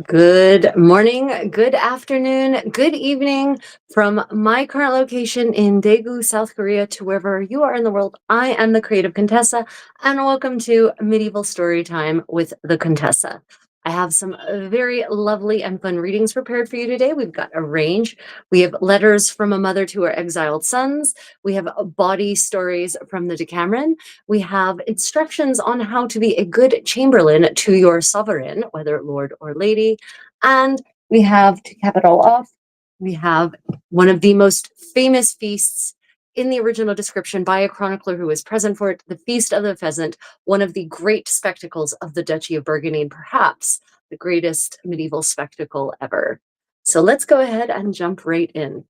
Good morning, good afternoon, good evening from my current location in Daegu, South Korea to wherever you are in the world. I am the creative Contessa, and welcome to Medieval Story Time with the Contessa. I have some very lovely and fun readings prepared for you today. We've got a range. We have letters from a mother to her exiled sons. We have body stories from the Decameron. We have instructions on how to be a good chamberlain to your sovereign, whether lord or lady. And we have, to cap it all off, we have one of the most famous feasts in the original description by a chronicler who was present for it, the Feast of the Pheasant, one of the great spectacles of the Duchy of Burgundy, and perhaps the greatest medieval spectacle ever. So let's go ahead and jump right in.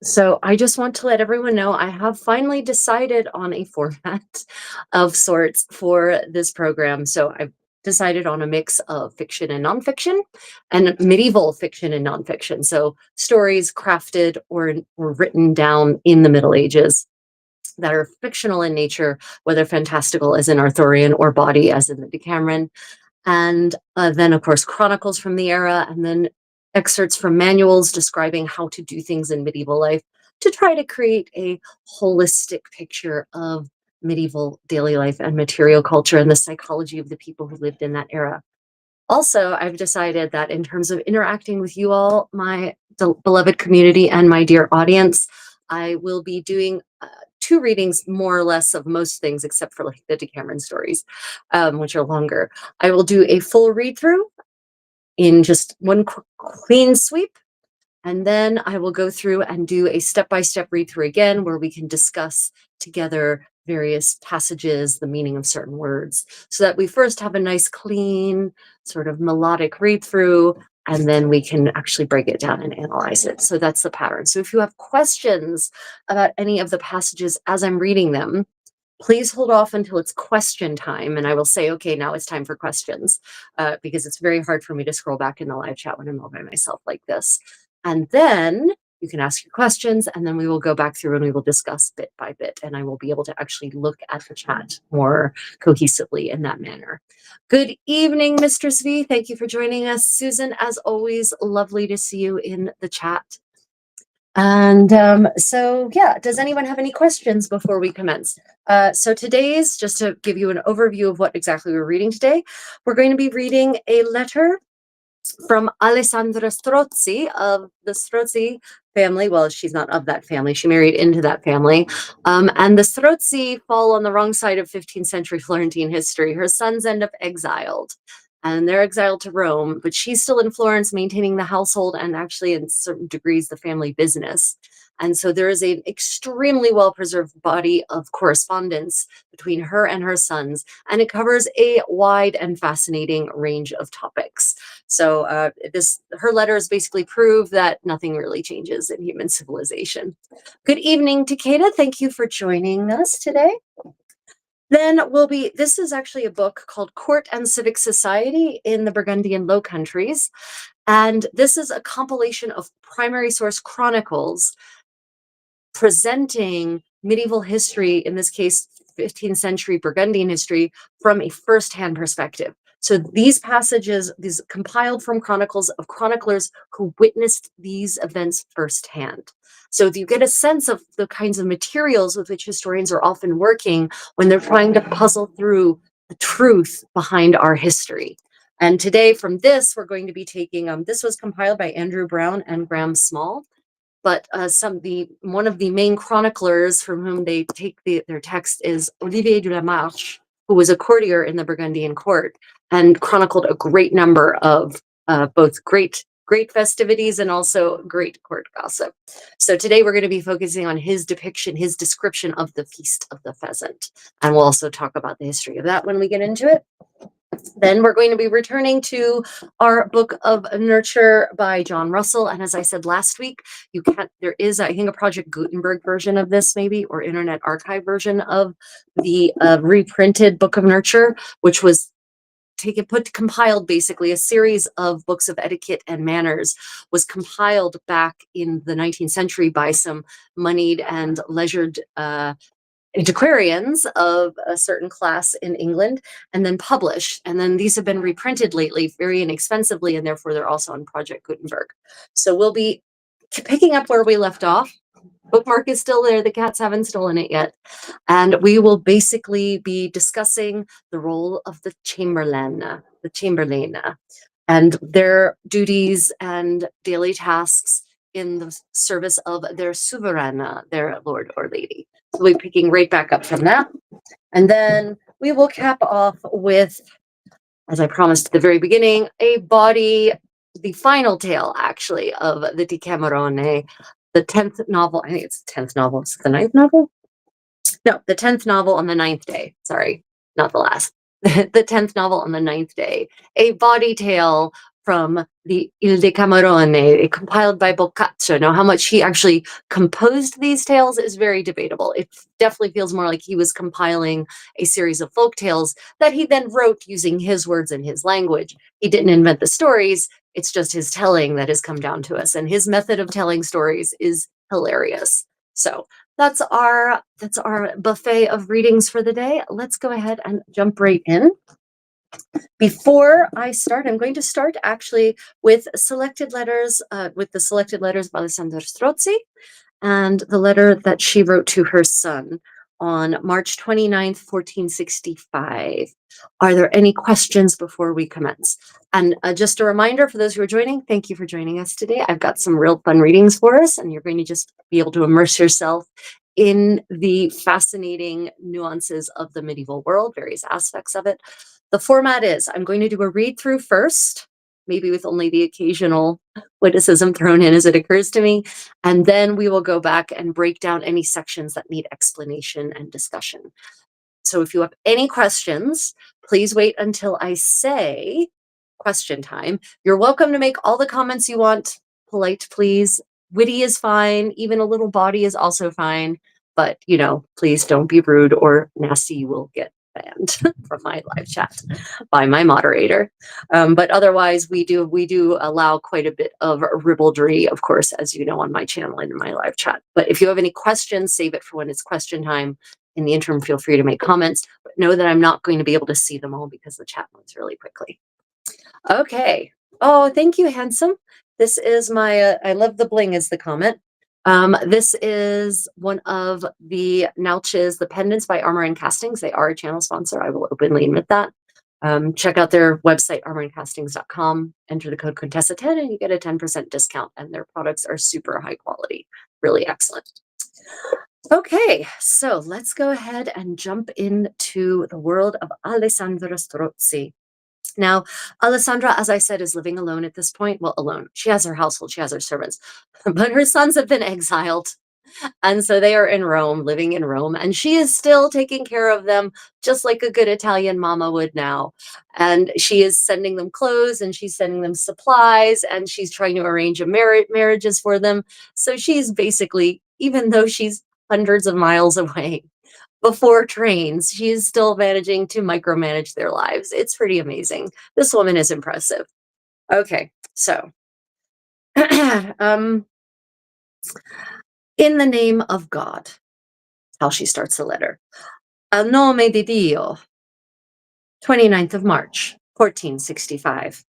So I just want to let everyone know I have finally decided on a format of sorts for this program. So I've decided on a mix of fiction and nonfiction and medieval fiction and nonfiction. So stories crafted or written down in the Middle Ages that are fictional in nature, whether fantastical as in Arthurian or body as in the Decameron. And then, of course, chronicles from the era, and then excerpts from manuals describing how to do things in medieval life to try to create a holistic picture of medieval daily life and material culture and the psychology of the people who lived in that era. Also, I've decided that in terms of interacting with you all, my beloved community and my dear audience, I will be doing two readings more or less of most things except for like the Decameron stories, which are longer. I will do a full read through in just one clean sweep. And then I will go through and do a step-by-step read through again, where we can discuss together various passages, the meaning of certain words, so that we first have a nice, clean, sort of melodic read through, and then we can actually break it down and analyze it. So that's the pattern. So if you have questions about any of the passages as I'm reading them, please hold off until it's question time, and I will say, okay, now it's time for questions, because it's very hard for me to scroll back in the live chat when I'm all by myself like this. And then you can ask your questions, and then we will go back through and we will discuss bit by bit, and I will be able to actually look at the chat more cohesively in that manner. Good evening, Mistress V. Thank you for joining us. Susan, as always, lovely to see you in the chat. And so, yeah, does anyone have any questions before we commence? So today's, just to give you an overview of what exactly we're reading today, we're going to be reading a letter from Alessandra Strozzi of the Strozzi family. Well, she's not of that family. She married into that family. And the Strozzi fall on the wrong side of 15th century Florentine history. Her sons end up exiled. And they're exiled to Rome, but she's still in Florence, maintaining the household and actually, in certain degrees, the family business. And so there is an extremely well-preserved body of correspondence between her and her sons, and it covers a wide and fascinating range of topics. So her letters basically prove that nothing really changes in human civilization. Good evening, Takeda. Thank you for joining us today. Then this is actually a book called Court and Civic Society in the Burgundian Low Countries. And this is a compilation of primary source chronicles presenting medieval history, in this case, 15th century Burgundian history, from a firsthand perspective. So these passages, these compiled from chronicles of chroniclers who witnessed these events firsthand. So you get a sense of the kinds of materials with which historians are often working when they're trying to puzzle through the truth behind our history. And today from this, we're going to be taking, this was compiled by Andrew Brown and Graham Small, but one of the main chroniclers from whom they take their text is Olivier de la Marche, who was a courtier in the Burgundian court and chronicled a great number of both great festivities and also great court gossip. So today we're going to be focusing on his depiction, his description of the Feast of the Pheasant. And we'll also talk about the history of that when we get into it. Then we're going to be returning to our book of nurture by John Russell. And as I said last week, there is, I think, a Project Gutenberg version of this maybe, or Internet Archive version of the reprinted book of nurture, which was compiled basically a series of books of etiquette and manners, was compiled back in the 19th century by some moneyed and leisured antiquarians of a certain class in England and then published. And then these have been reprinted lately very inexpensively, and therefore they're also on Project Gutenberg. So we'll be picking up where we left off. Bookmark is still there. The cats haven't stolen it yet. And we will basically be discussing the role of the Chamberlain, and their duties and daily tasks in the service of their sovereign, their lord or lady. So we'll be picking right back up from that. And then we will cap off with, as I promised at the very beginning, the final tale actually of the Decameron, the 10th novel. I think it's the 10th novel. Is it the 9th novel? No, the 10th novel on the 9th day. Sorry, not the last. The 10th novel on the 9th day. A body tale from the Il Decamerone, compiled by Boccaccio. Now, how much he actually composed these tales is very debatable. It definitely feels more like he was compiling a series of folk tales that he then wrote using his words and his language. He didn't invent the stories. It's just his telling that has come down to us. And his method of telling stories is hilarious. So that's our buffet of readings for the day. Let's go ahead and jump right in. Before I start, I'm going to start actually with selected letters, with the selected letters of Alessandra Strozzi and the letter that she wrote to her son on March 29th, 1465. Are there any questions before we commence? And just a reminder for those who are joining, thank you for joining us today. I've got some real fun readings for us, and you're going to just be able to immerse yourself in the fascinating nuances of the medieval world, various aspects of it. The format is, I'm going to do a read through first, maybe with only the occasional witticism thrown in as it occurs to me. And then we will go back and break down any sections that need explanation and discussion. So if you have any questions, please wait until I say question time. You're welcome to make all the comments you want. Polite, please. Witty is fine. Even a little bawdy is also fine. But, please don't be rude or nasty. You will get banned from my live chat by my moderator. But otherwise, we do allow quite a bit of ribaldry, of course, as you know, on my channel and in my live chat. But if you have any questions, save it for when it's question time. In the interim, feel free to make comments, but know that I'm not going to be able to see them all because the chat moves really quickly. Okay. Oh, thank you, handsome. This is my, I love the bling is the comment. This is one of the Nauches, the pendants by Armor and Castings. They are a channel sponsor. I will openly admit that. Check out their website, armorandcastings.com. Enter the code Contessa10 and you get a 10% discount. And their products are super high quality, really excellent. Okay, so let's go ahead and jump into the world of Alessandra Strozzi. Now, Alessandra, as I said, is living alone at this point. Well, alone. She has her household, she has her servants, but her sons have been exiled. And so they are in Rome, living in Rome, and she is still taking care of them just like a good Italian mama would now. And she is sending them clothes and she's sending them supplies and she's trying to arrange marriages for them. So she's basically, even though she's hundreds of miles away before trains, she is still managing to micromanage their lives. It's pretty amazing. This woman is impressive. Okay, so in the name of God, how she starts the letter. A nome di Dio, 29th of March, 1465.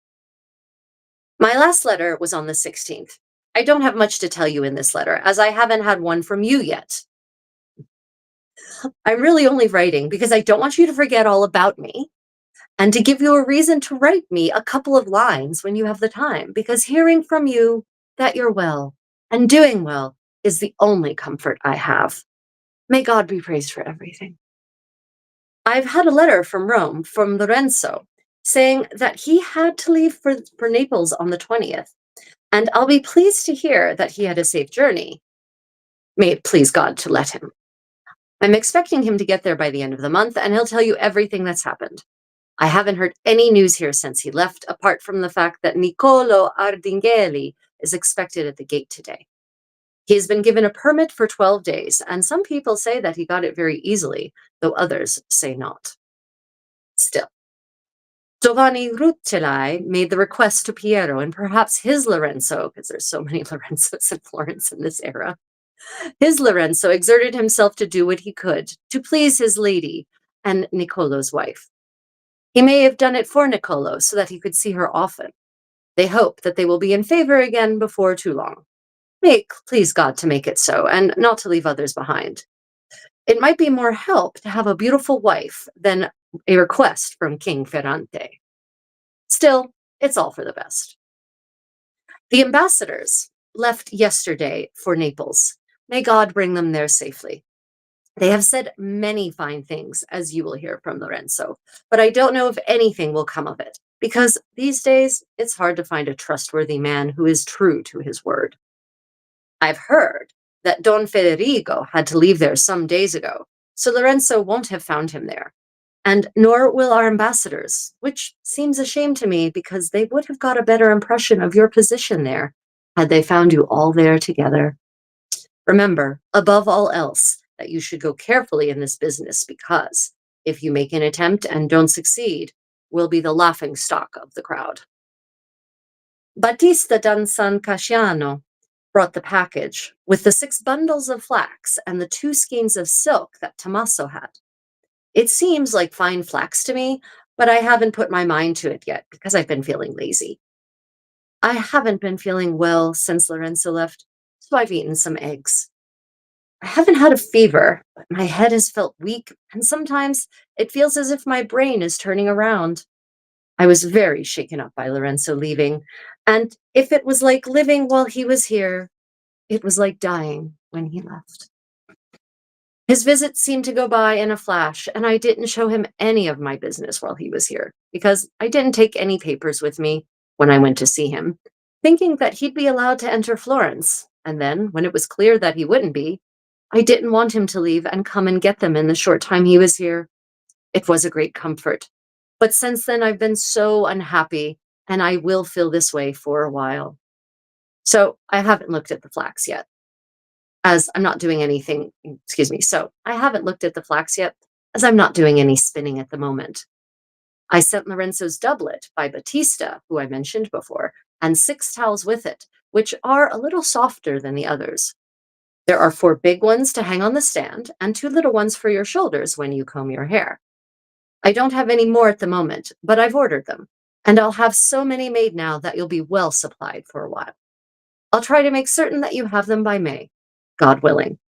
My last letter was on the 16th. I don't have much to tell you in this letter, as I haven't had one from you yet. I'm really only writing because I don't want you to forget all about me and to give you a reason to write me a couple of lines when you have the time, because hearing from you that you're well and doing well is the only comfort I have. May God be praised for everything. I've had a letter from Rome, from Lorenzo, saying that he had to leave for Naples on the 20th, and I'll be pleased to hear that he had a safe journey. May it please God to let him. I'm expecting him to get there by the end of the month, and he'll tell you everything that's happened. I haven't heard any news here since he left, apart from the fact that Niccolo Ardinghelli is expected at the gate today. He has been given a permit for 12 days, and some people say that he got it very easily, though others say not. Still, Giovanni Rucellai made the request to Piero, and perhaps his Lorenzo, because there's so many Lorenzos in Florence in this era, His Lorenzo exerted himself to do what he could to please his lady and Niccolo's wife. He may have done it for Niccolo so that he could see her often. They hope that they will be in favor again before too long. May it please God to make it so, and not to leave others behind. It might be more help to have a beautiful wife than a request from King Ferrante. Still, it's all for the best. The ambassadors left yesterday for Naples. May God bring them there safely. They have said many fine things, as you will hear from Lorenzo, but I don't know if anything will come of it, because these days it's hard to find a trustworthy man who is true to his word. I've heard that Don Federigo had to leave there some days ago, so Lorenzo won't have found him there. And nor will our ambassadors, which seems a shame to me because they would have got a better impression of your position there had they found you all there together. Remember, above all else, that you should go carefully in this business because if you make an attempt and don't succeed, we'll be the laughing stock of the crowd. Battista dan San Casciano brought the package with the 6 bundles of flax and the 2 skeins of silk that Tommaso had. It seems like fine flax to me, but I haven't put my mind to it yet because I've been feeling lazy. I haven't been feeling well since Lorenzo left, so I've eaten some eggs. I haven't had a fever, but my head has felt weak, and sometimes it feels as if my brain is turning around. I was very shaken up by Lorenzo leaving, and if it was like living while he was here, it was like dying when he left. His visit seemed to go by in a flash, and I didn't show him any of my business while he was here, because I didn't take any papers with me when I went to see him, thinking that he'd be allowed to enter Florence. And then, when it was clear that he wouldn't be, I didn't want him to leave and come and get them in the short time he was here. It was a great comfort. But since then, I've been so unhappy, and I will feel this way for a while. So I haven't looked at the flax yet, as I'm not doing anything, excuse me. So I haven't looked at the flax yet, as I'm not doing any spinning at the moment. I sent Lorenzo's doublet by Battista, who I mentioned before, and 6 towels with it, which are a little softer than the others. There are 4 big ones to hang on the stand and 2 little ones for your shoulders when you comb your hair. I don't have any more at the moment, but I've ordered them, and I'll have so many made now that you'll be well supplied for a while. I'll try to make certain that you have them by May, God willing.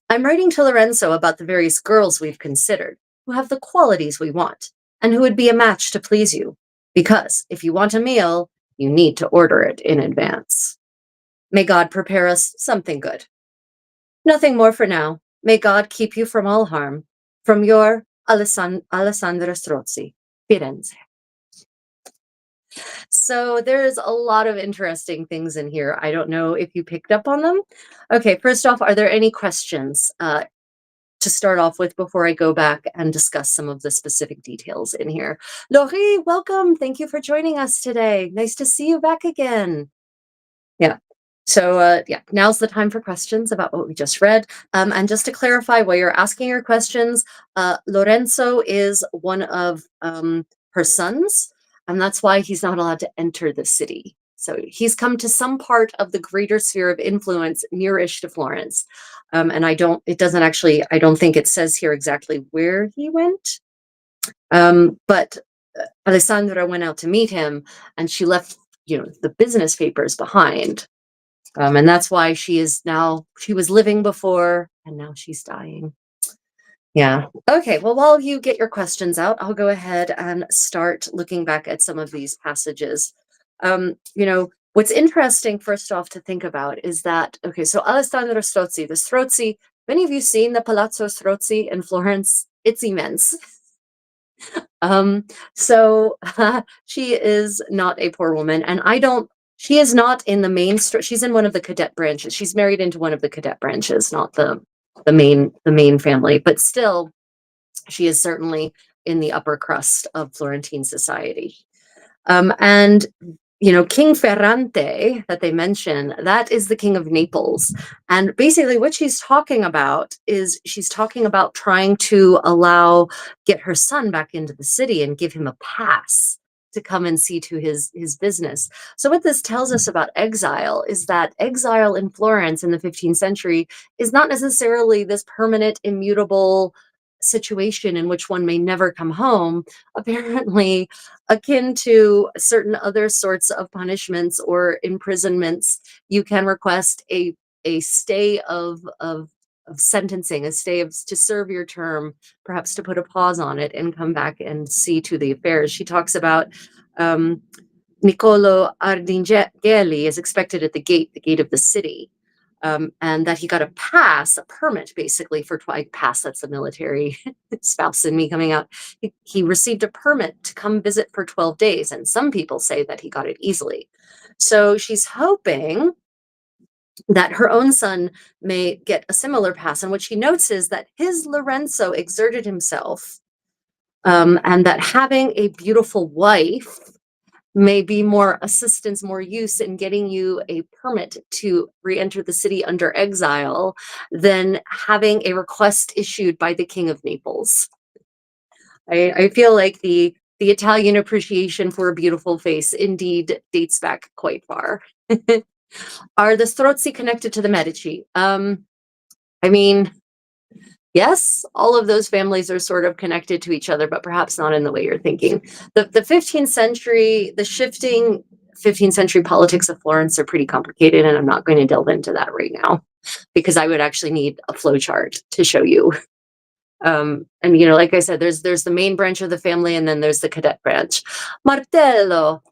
I'm writing to Lorenzo about the various girls we've considered, who have the qualities we want, and who would be a match to please you, because if you want a meal, you need to order it in advance. May God prepare us something good. Nothing more for now. May God keep you from all harm. From your Alessandra Strozzi, Firenze. So there's a lot of interesting things in here. I don't know if you picked up on them. Okay, first off, are there any questions to start off with before I go back and discuss some of the specific details in here? Laurie, welcome. Thank you for joining us today. Nice to see you back again. Yeah. So yeah, now's the time for questions about what we just read. And just to clarify, while you're asking your questions, Lorenzo is one of her sons, and that's why he's not allowed to enter the city. So he's come to some part of the greater sphere of influence nearish to Florence. And I don't think it says here exactly where he went. But Alessandra went out to meet him, and she left, the business papers behind. And that's why she was living before, and now she's dying. Yeah. Okay. Well, while you get your questions out, I'll go ahead and start looking back at some of these passages. What's interesting, first off, to think about is that, okay, so Alessandra Strozzi, the Strozzi, many of you seen the Palazzo Strozzi in Florence? It's immense. So she is not a poor woman, and she is not in the main, she's in one of the cadet branches. She's married into one of the cadet branches, not the main family, but still, she is certainly in the upper crust of Florentine society. And King Ferrante that they mention, that is the king of Naples. And basically what she's talking about is she's talking about trying to get her son back into the city and give him a pass to come and see to his business. So what this tells us about exile is that exile in Florence in the 15th century is not necessarily this permanent, immutable situation in which one may never come home. Apparently, akin to certain other sorts of punishments or imprisonments, you can request a stay of sentencing, a stay of to serve your term, perhaps to put a pause on it and come back and see to the affairs. She talks about um, Niccolo Ardinghelli is expected at the gate of the city, and that he got a pass, a permit, basically for pass. That's the military spouse in me coming out. He received a permit to come visit for 12 days, and some people say that he got it easily. So she's hoping that her own son may get a similar pass. And what she notes is that his Lorenzo exerted himself, and that having a beautiful wife may be more assistance, more use in getting you a permit to re-enter the city under exile than having a request issued by the King of Naples. I feel like the Italian appreciation for a beautiful face indeed dates back quite far. Are the Strozzi connected to the Medici? I mean, yes, all of those families are sort of connected to each other, but perhaps not in the way you're thinking. The 15th century, the shifting 15th century politics of Florence are pretty complicated, and I'm not going to delve into that right now because I would actually need a flow chart to show you. And like I said, there's the main branch of the family, and then there's the cadet branch. Martello,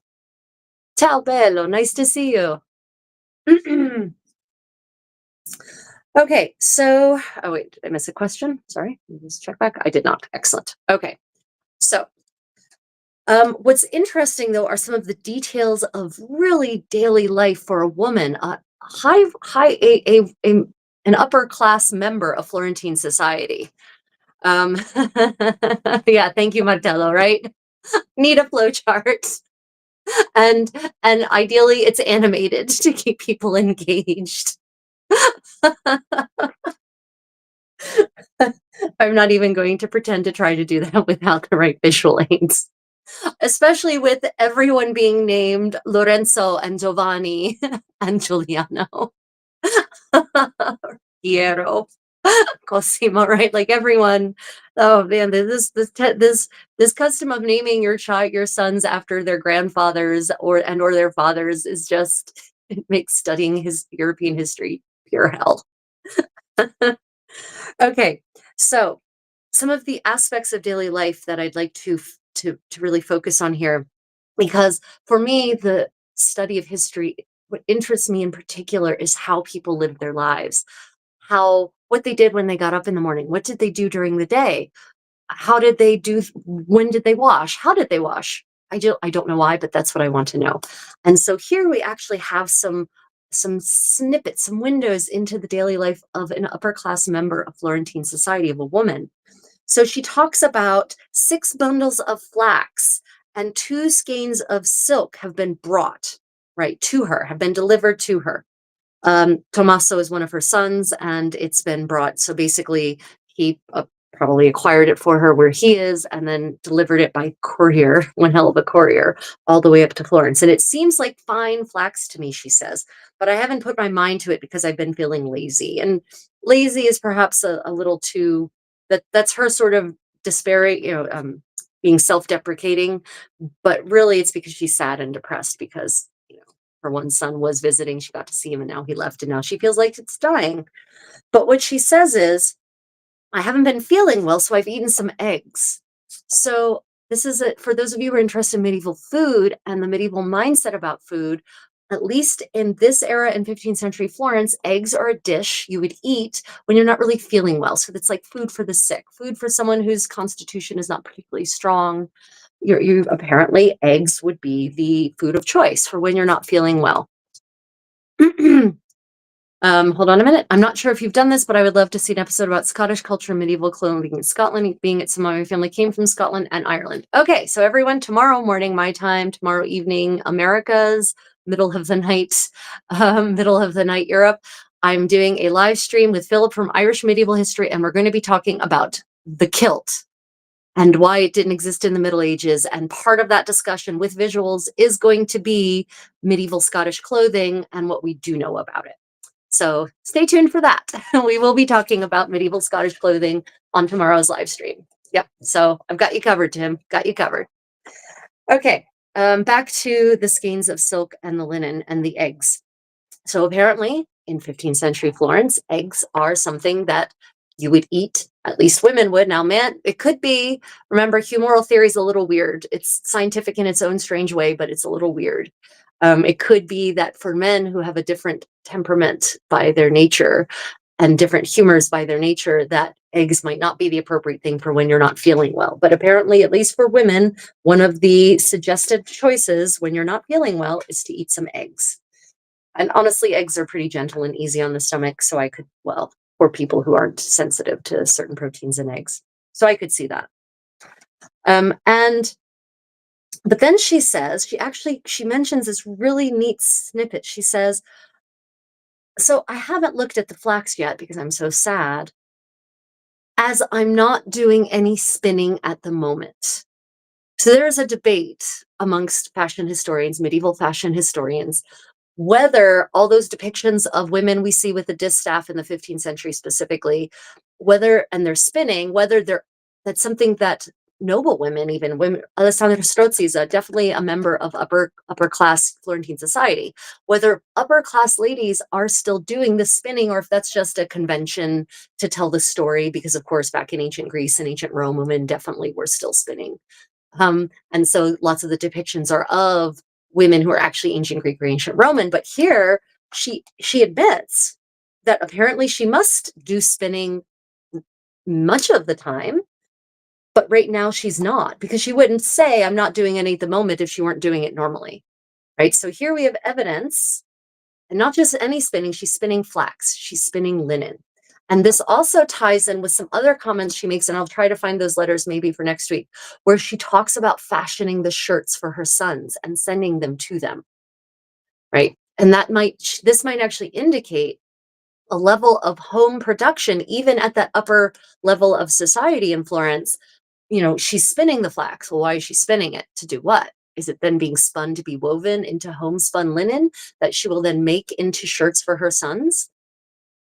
ciao bello, nice to see you. Okay, so, oh wait, did I miss a question? Sorry, let me just check back. I did not. Excellent. Okay, so what's interesting though are some of the details of really daily life for a woman, an upper class member of Florentine society. Um, yeah, thank you, Martello. Right? Need a flow chart, and ideally it's animated to keep people engaged. I'm not even going to pretend to try to do that without the right visual aids, especially with everyone being named Lorenzo and Giovanni and Giuliano, Piero, Cosimo, right? Like everyone. Oh man, this custom of naming your sons after their grandfathers or their fathers is just, it makes studying his European history pure hell. Okay, so some of the aspects of daily life that I'd like to really focus on here, because for me, the study of history, what interests me in particular is how people live their lives, how what they did when they got up in the morning, what did they do during the day, how did they do, when did they wash, how did they wash. I don't know why, but that's what I want to know. And so here we actually have some snippets, some windows into the daily life of an upper class member of Florentine society, of a woman. So she talks about 6 bundles of flax and 2 skeins of silk have been brought, right, to her, have been delivered to her. Tommaso is one of her sons, and it's been brought. So basically, he probably acquired it for her where he is, and then delivered it by courier, one hell of a courier, all the way up to Florence. And it seems like fine flax to me, she says, but I haven't put my mind to it because I've been feeling lazy. And lazy is perhaps a little too, that's her sort of despairing, being self-deprecating, but really it's because she's sad and depressed because her one son was visiting. She got to see him and now he left and now she feels like it's dying. But what she says is, I haven't been feeling well, so I've eaten some eggs. So this is it for those of you who are interested in medieval food and the medieval mindset about food. At least in this era in 15th century Florence, eggs are a dish you would eat when you're not really feeling well. So it's like food for the sick, food for someone whose constitution is not particularly strong. You apparently eggs would be the food of choice for when you're not feeling well. Hold on a minute. I'm not sure if you've done this, but I would love to see an episode about Scottish culture and medieval clothing in Scotland, being it some of my family came from Scotland and Ireland. Okay, so everyone, tomorrow morning, my time, tomorrow evening, America's, middle of the night, Europe, I'm doing a live stream with Philip from Irish Medieval History, and we're going to be talking about the kilt. and why it didn't exist in the Middle Ages. And part of that discussion with visuals is going to be medieval Scottish clothing and what we do know about it. So stay tuned for that. We will be talking about medieval Scottish clothing on tomorrow's live stream. Yep. So I've got you covered, Tim. Got you covered. Okay. Back to the skeins of silk and the linen and the eggs. So apparently, in 15th century Florence, eggs are something that you would eat. At least women would. Now, man, it could be. Remember, humoral theory is a little weird. It's scientific in its own strange way, but it's a little weird. It could be that for men who have a different temperament by their nature and different humors by their nature, that eggs might not be the appropriate thing for when you're not feeling well. But apparently, at least for women, one of the suggested choices when you're not feeling well is to eat some eggs. And honestly, eggs are pretty gentle and easy on the stomach. So I could, well, for people who aren't sensitive to certain proteins in eggs. So I could see that. And but then she says, she mentions this really neat snippet. She says, so I haven't looked at the flax yet because I'm so sad, as I'm not doing any spinning at the moment. So there is a debate amongst fashion historians, medieval fashion historians, whether all those depictions of women we see with the distaff in the 15th century specifically, whether, and they're spinning, whether that's something that noble women, even women, Alessandra Strozzi is definitely a member of upper class Florentine society, whether upper class ladies are still doing the spinning or if that's just a convention to tell the story, because of course back in ancient Greece and ancient Rome, women definitely were still spinning. And so lots of the depictions are of women who are actually ancient Greek or ancient Roman. But here she admits that apparently she must do spinning much of the time, but right now she's not, because she wouldn't say I'm not doing any at the moment if she weren't doing it normally. Right. So here we have evidence, and not just any spinning, she's spinning flax, she's spinning linen. And this also ties in with some other comments she makes, and I'll try to find those letters maybe for next week, where she talks about fashioning the shirts for her sons and sending them to them, right? And this might actually indicate a level of home production, even at that upper level of society in Florence. She's spinning the flax. Well, why is she spinning it? To do what? Is it then being spun to be woven into homespun linen that she will then make into shirts for her sons?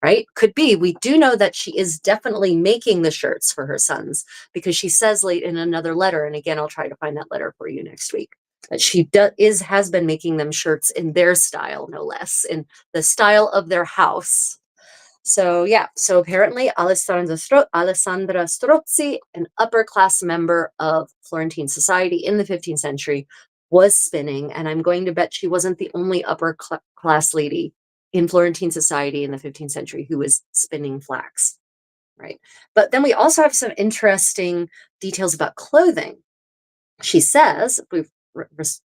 Right? Could be. We do know that she is definitely making the shirts for her sons, because she says late in another letter, and again, I'll try to find that letter for you next week, that she has been making them shirts in their style, no less, in the style of their house. So yeah, so apparently Alessandra Strozzi, an upper class member of Florentine society in the 15th century, was spinning, and I'm going to bet she wasn't the only upper class lady in Florentine society in the 15th century who was spinning flax, right? But then we also have some interesting details about clothing. She says, we've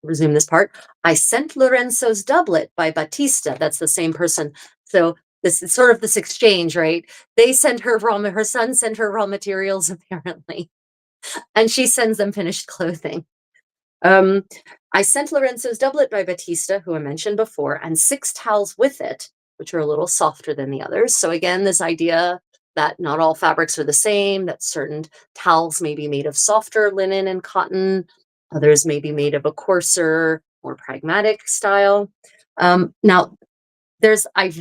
resumed this part, I sent Lorenzo's doublet by Battista. That's the same person. So this is sort of this exchange, right? They send her her son sent her raw materials, apparently, and she sends them finished clothing. I sent Lorenzo's doublet by Battista, who I mentioned before, and 6 towels with it, which are a little softer than the others. So again, this idea that not all fabrics are the same, that certain towels may be made of softer linen and cotton, others may be made of a coarser, more pragmatic style. Now, I'm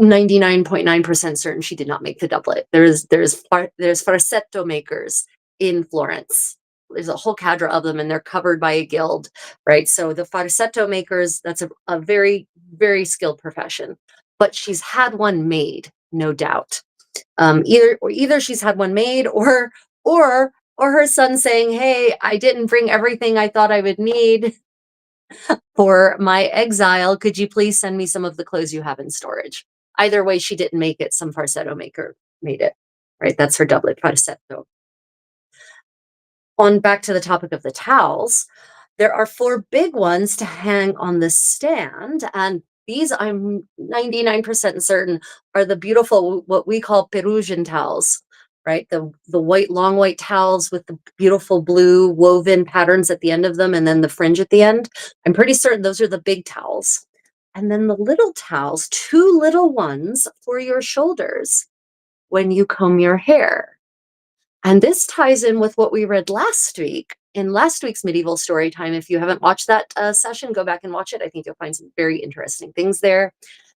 99.9% certain she did not make the doublet. There's farsetto makers in Florence. There's a whole cadre of them, and they're covered by a guild, right? So the farsetto makers, that's a very, very skilled profession. But she's had one made, no doubt. Either she's had one made, or her son saying, "Hey, I didn't bring everything I thought I would need for my exile. Could you please send me some of the clothes you have in storage?" Either way, she didn't make it. Some farsetto maker made it, right? That's her doublet, farsetto. On back to the topic of the towels, there are 4 big ones to hang on the stand, and these, I'm 99% certain, are the beautiful, what we call Perugian towels, right? The white, long white towels with the beautiful blue woven patterns at the end of them, and then the fringe at the end. I'm pretty certain those are the big towels. And then the little towels, 2 little ones for your shoulders when you comb your hair. And this ties in with what we read last week in last week's medieval story time. If you haven't watched that session, go back and watch it. I think you'll find some very interesting things there.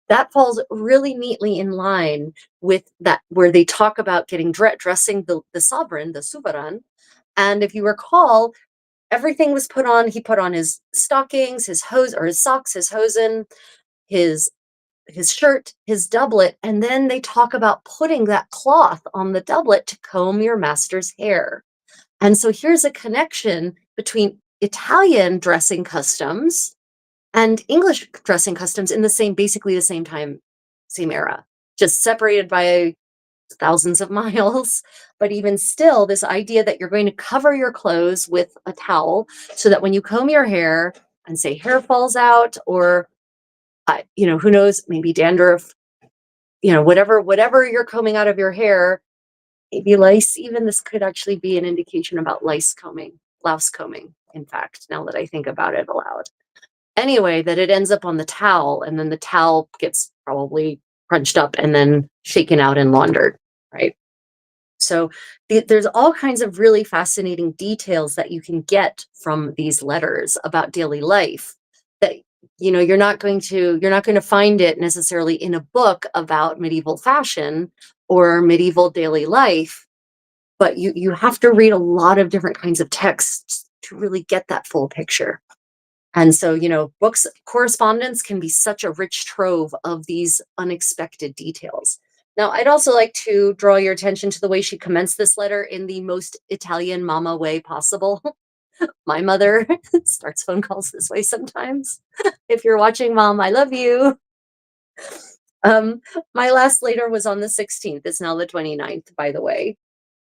That falls really neatly in line with that, where they talk about getting dressing the sovereign, the souverain. And if you recall, everything was put on. He put on his stockings, his hose, or his socks, his hosen, his shirt, his doublet, and then they talk about putting that cloth on the doublet to comb your master's hair. And so here's a connection between Italian dressing customs and English dressing customs in the same, basically the same time, same era, just separated by thousands of miles. But even still, this idea that you're going to cover your clothes with a towel so that when you comb your hair and say hair falls out, or who knows, maybe dandruff, whatever you're combing out of your hair, maybe lice, even this could actually be an indication about louse combing, in fact, now that I think about it aloud. Anyway, that it ends up on the towel, and then the towel gets probably crunched up and then shaken out and laundered, right? So there's all kinds of really fascinating details that you can get from these letters about daily life that you're not going to find it necessarily in a book about medieval fashion or medieval daily life, but you have to read a lot of different kinds of texts to really get that full picture. And so, books, correspondence can be such a rich trove of these unexpected details. Now, I'd also like to draw your attention to the way she commenced this letter in the most Italian mama way possible. My mother starts phone calls this way sometimes. If you're watching, Mom, I love you. My last letter was on the 16th. It's now the 29th, by the way.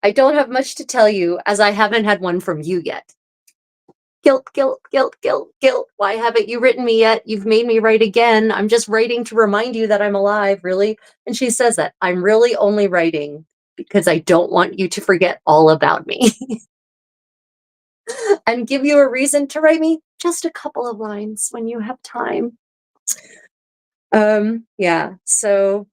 I don't have much to tell you, as I haven't had one from you yet. Guilt, guilt, guilt, guilt, guilt. Why haven't you written me yet? You've made me write again. I'm just writing to remind you that I'm alive, really. And she says that I'm really only writing because I don't want you to forget all about me and give you a reason to write me just a couple of lines when you have time. Yeah. So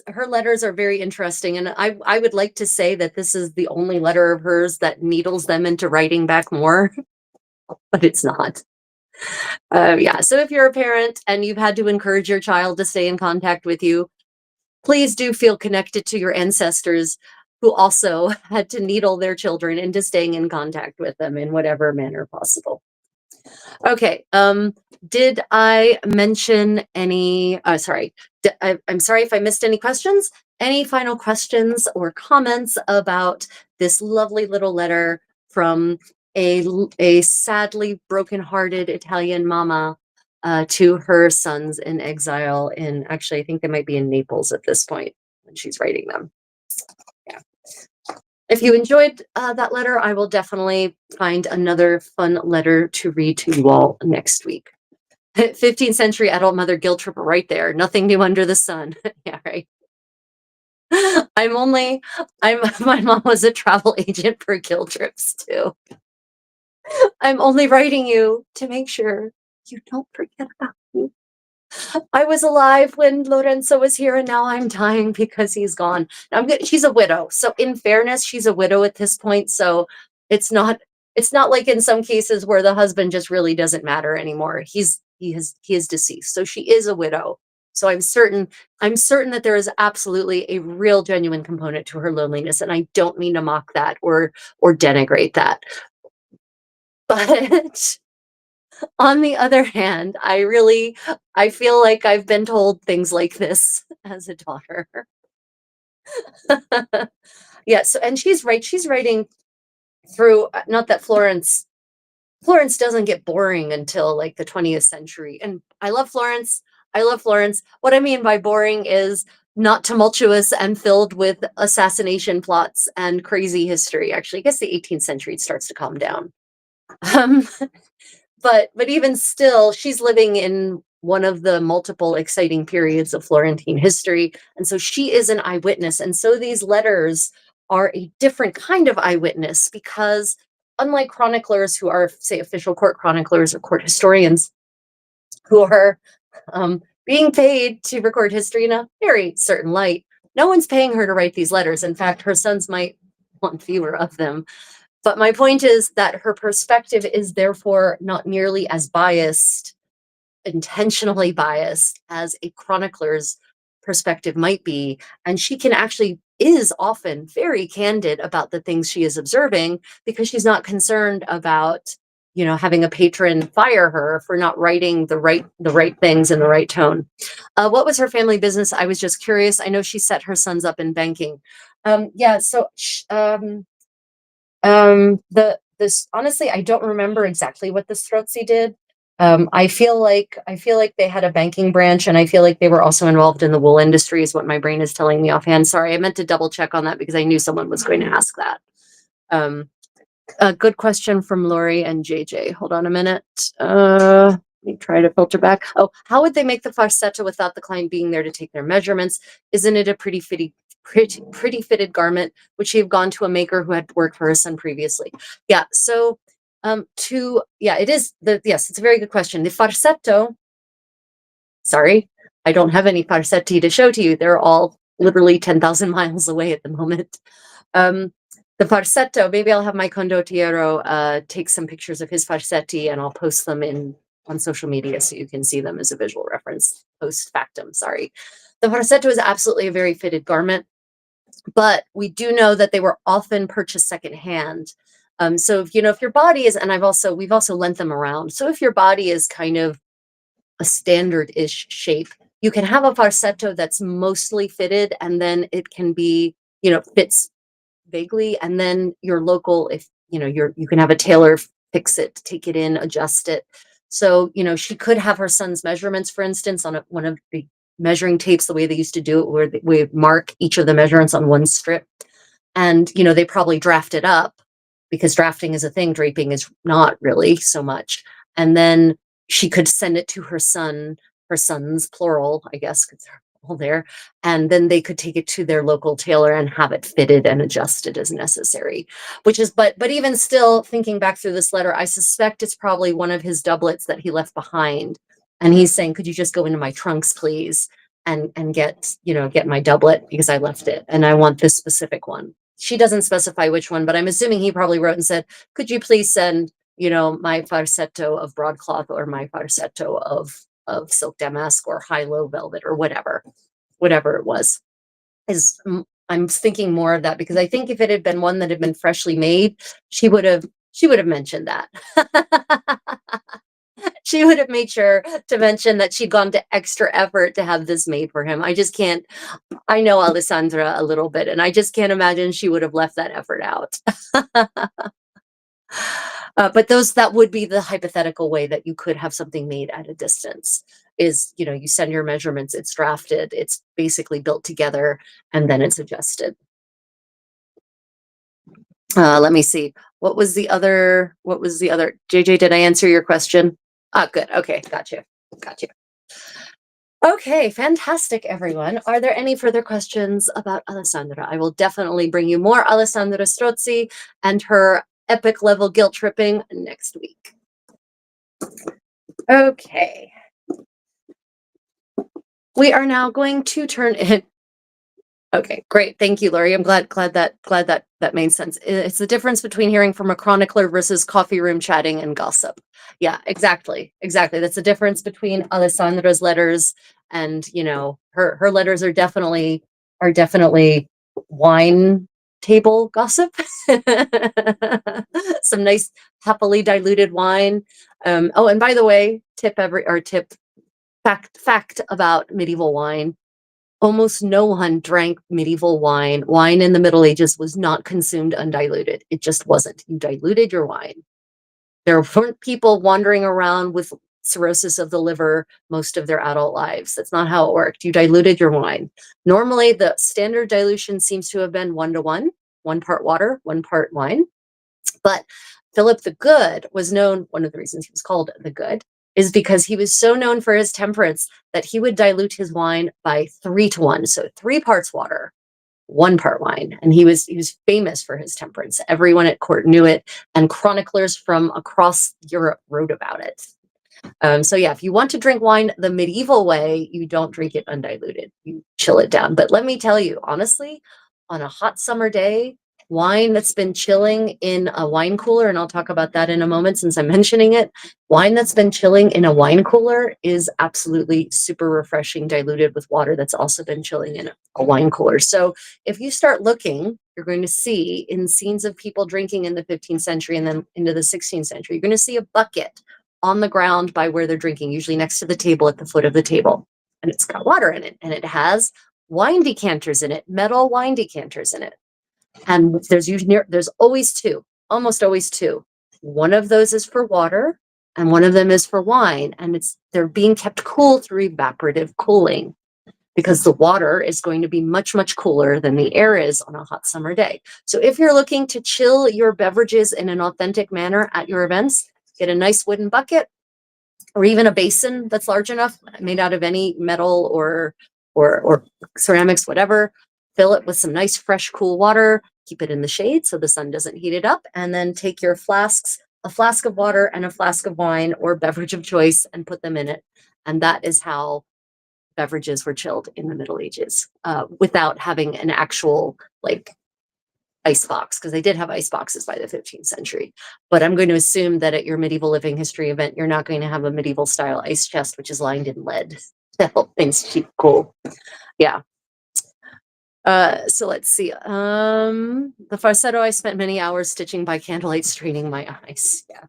her letters are very interesting, and I would like to say that this is the only letter of hers that needles them into writing back more, but it's not. Yeah, so if you're a parent and you've had to encourage your child to stay in contact with you, please do feel connected to your ancestors who also had to needle their children into staying in contact with them in whatever manner possible. Okay, did I mention any, sorry, I'm sorry if I missed any questions. Any final questions or comments about this lovely little letter from a sadly brokenhearted Italian mama to her sons in exile actually, I think they might be in Naples at this point when she's writing them. Yeah. If you enjoyed that letter, I will definitely find another fun letter to read to you all next week. 15th century adult mother guilt trip right there. Nothing new under the sun. Yeah, right. My mom was a travel agent for guilt trips too. I'm only writing you to make sure you don't forget about me. I was alive when Lorenzo was here, and now I'm dying because he's gone. She's a widow. So in fairness, she's a widow at this point. So it's not like in some cases where the husband just really doesn't matter anymore. He is deceased. So she is a widow. So I'm certain that there is absolutely a real genuine component to her loneliness. And I don't mean to mock that or denigrate that. But on the other hand, I feel like I've been told things like this as a daughter. Yeah, so and she's writing through, not that Florence doesn't get boring until like the 20th century. And I love Florence. What I mean by boring is not tumultuous and filled with assassination plots and crazy history. Actually, I guess the 18th century it starts to calm down. But even still, she's living in one of the multiple exciting periods of Florentine history. And so she is an eyewitness. And so these letters are a different kind of eyewitness because unlike chroniclers who are, say, official court chroniclers or court historians who are being paid to record history in a very certain light, no one's paying her to write these letters. In fact, her sons might want fewer of them. But my point is that her perspective is therefore not nearly as biased, intentionally biased, as a chronicler's perspective might be. And she can actually is often very candid about the things she is observing because she's not concerned about, having a patron fire her for not writing the right things in the right tone. What was her family business? I was just curious. I know she set her sons up in banking. Yeah, so the this honestly, I don't remember exactly what the Strozzi did. I feel like they had a banking branch, and I feel like they were also involved in the wool industry, is what my brain is telling me offhand. Sorry, I meant to double check on that because I knew someone was going to ask that. Um, a good question from Lori and JJ. Hold on a minute. Let me try to filter back. Oh, how would they make the falsetto without the client being there to take their measurements? Isn't it a pretty fitted garment? Would she have gone to a maker who had worked for her son previously? Yeah. So, it is yes, it's a very good question. The falsetto. Sorry, I don't have any farsetti to show to you. They're all literally 10,000 miles away at the moment. Um, the farsetto, maybe I'll have my condottiero take some pictures of his farsetti and I'll post them on social media so you can see them as a visual reference post factum. Sorry. The farsetto is absolutely a very fitted garment, but we do know that they were often purchased secondhand. So if your body is, and we've also lent them around. So if your body is kind of a standard-ish shape, you can have a farsetto that's mostly fitted, and then it can be, fits vaguely, and then your local, if you can have a tailor fix it, take it in, adjust it. So she could have her son's measurements, for instance, on one of the measuring tapes, the way they used to do it, where we mark each of the measurements on one strip, and they probably draft it up because drafting is a thing, draping is not really so much. And then she could send it to her son, her sons, plural, I guess, because they're all there. And then they could take it to their local tailor and have it fitted and adjusted as necessary. Which is, but even still, thinking back through this letter, I suspect it's probably one of his doublets that he left behind. And he's saying, could you just go into my trunks, please, and get my doublet because I left it and I want this specific one. She doesn't specify which one, but I'm assuming he probably wrote and said, could you please send my farsetto of broadcloth or my farsetto of silk damask or high-low velvet or whatever it was. I'm thinking more of that because I think if it had been one that had been freshly made, she would have mentioned that. She would have made sure to mention that she'd gone to extra effort to have this made for him. I just can't. I know Alessandra a little bit, and I just can't imagine she would have left that effort out. But that would be the hypothetical way that you could have something made at a distance is, you send your measurements, it's drafted, it's basically built together, and then it's adjusted. Let me see. What was the other? JJ, did I answer your question? Ah, good. Okay. Got you. Okay, fantastic, everyone. Are there any further questions about Alessandra? I will definitely bring you more Alessandra Strozzi and her epic level guilt tripping next week. Okay. We are now going to turn in. Okay, great. Thank you, Lori. I'm glad that made sense. It's the difference between hearing from a chronicler versus coffee room chatting and gossip. Yeah, exactly. That's the difference between Alessandra's letters and, her letters are definitely wine table gossip. Some nice happily diluted wine. Oh, and by the way, fact about medieval wine. Almost no one drank medieval wine. Wine in the Middle Ages was not consumed undiluted. It just wasn't. You diluted your wine. There weren't people wandering around with cirrhosis of the liver most of their adult lives. That's not how it worked. You diluted your wine. Normally, the standard dilution seems to have been 1-to-1, 1 part water, 1 part wine. But Philip the Good was known, one of the reasons he was called the Good, is because he was so known for his temperance that he would dilute his wine by 3-to-1. So 3 parts water, 1 part wine. And he was famous for his temperance. Everyone at court knew it, and chroniclers from across Europe wrote about it. So yeah, if you want to drink wine the medieval way, you don't drink it undiluted. You chill it down. But let me tell you, honestly, on a hot summer day, Wine that's been chilling in a wine cooler, and I'll talk about that in a moment since I'm mentioning it. Wine that's been chilling in a wine cooler is absolutely super refreshing, diluted with water that's also been chilling in a wine cooler. So if you start looking, you're going to see in scenes of people drinking in the 15th century and then into the 16th century, you're going to see a bucket on the ground by where they're drinking, usually next to the table at the foot of the table. And it's got water in it, and it has wine decanters in it, metal wine decanters in it. And there's always two, almost always two. One of those is for water and one of them is for wine. And they're being kept cool through evaporative cooling because the water is going to be much, much cooler than the air is on a hot summer day. So if you're looking to chill your beverages in an authentic manner at your events, get a nice wooden bucket or even a basin that's large enough, made out of any metal or ceramics, whatever. Fill it with some nice, fresh, cool water. Keep it in the shade so the sun doesn't heat it up. And then take your flasks, a flask of water and a flask of wine or beverage of choice, and put them in it. And that is how beverages were chilled in the Middle Ages, without having an actual like ice box, because they did have ice boxes by the 15th century. But I'm going to assume that at your medieval living history event, you're not going to have a medieval style ice chest, which is lined in lead to help things keep cool. Yeah. So let's see. The falsetto, I spent many hours stitching by candlelight, straining my eyes. Yeah.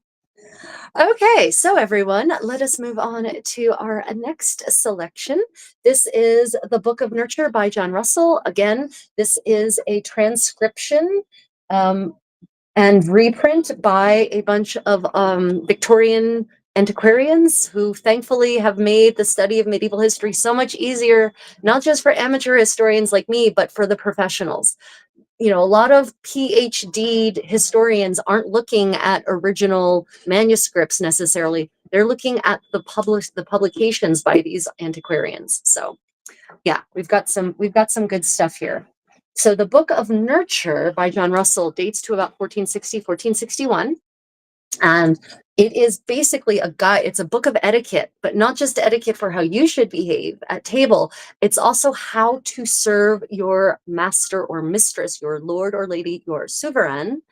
Okay, so everyone, let us move on to our next selection. This is The Book of Nurture by John Russell. Again, this is a transcription and reprint by a bunch of Victorian antiquarians who thankfully have made the study of medieval history so much easier, not just for amateur historians like me, but for the professionals. You know, a lot of PhD historians aren't looking at original manuscripts necessarily. They're looking at the publications by these antiquarians. So yeah, we've got some good stuff here. So the Book of Nurture by John Russell dates to about 1460, 1461. And it is basically a guide. It's a book of etiquette, but not just etiquette for how you should behave at table. It's also how to serve your master or mistress, your lord or lady, your sovereign,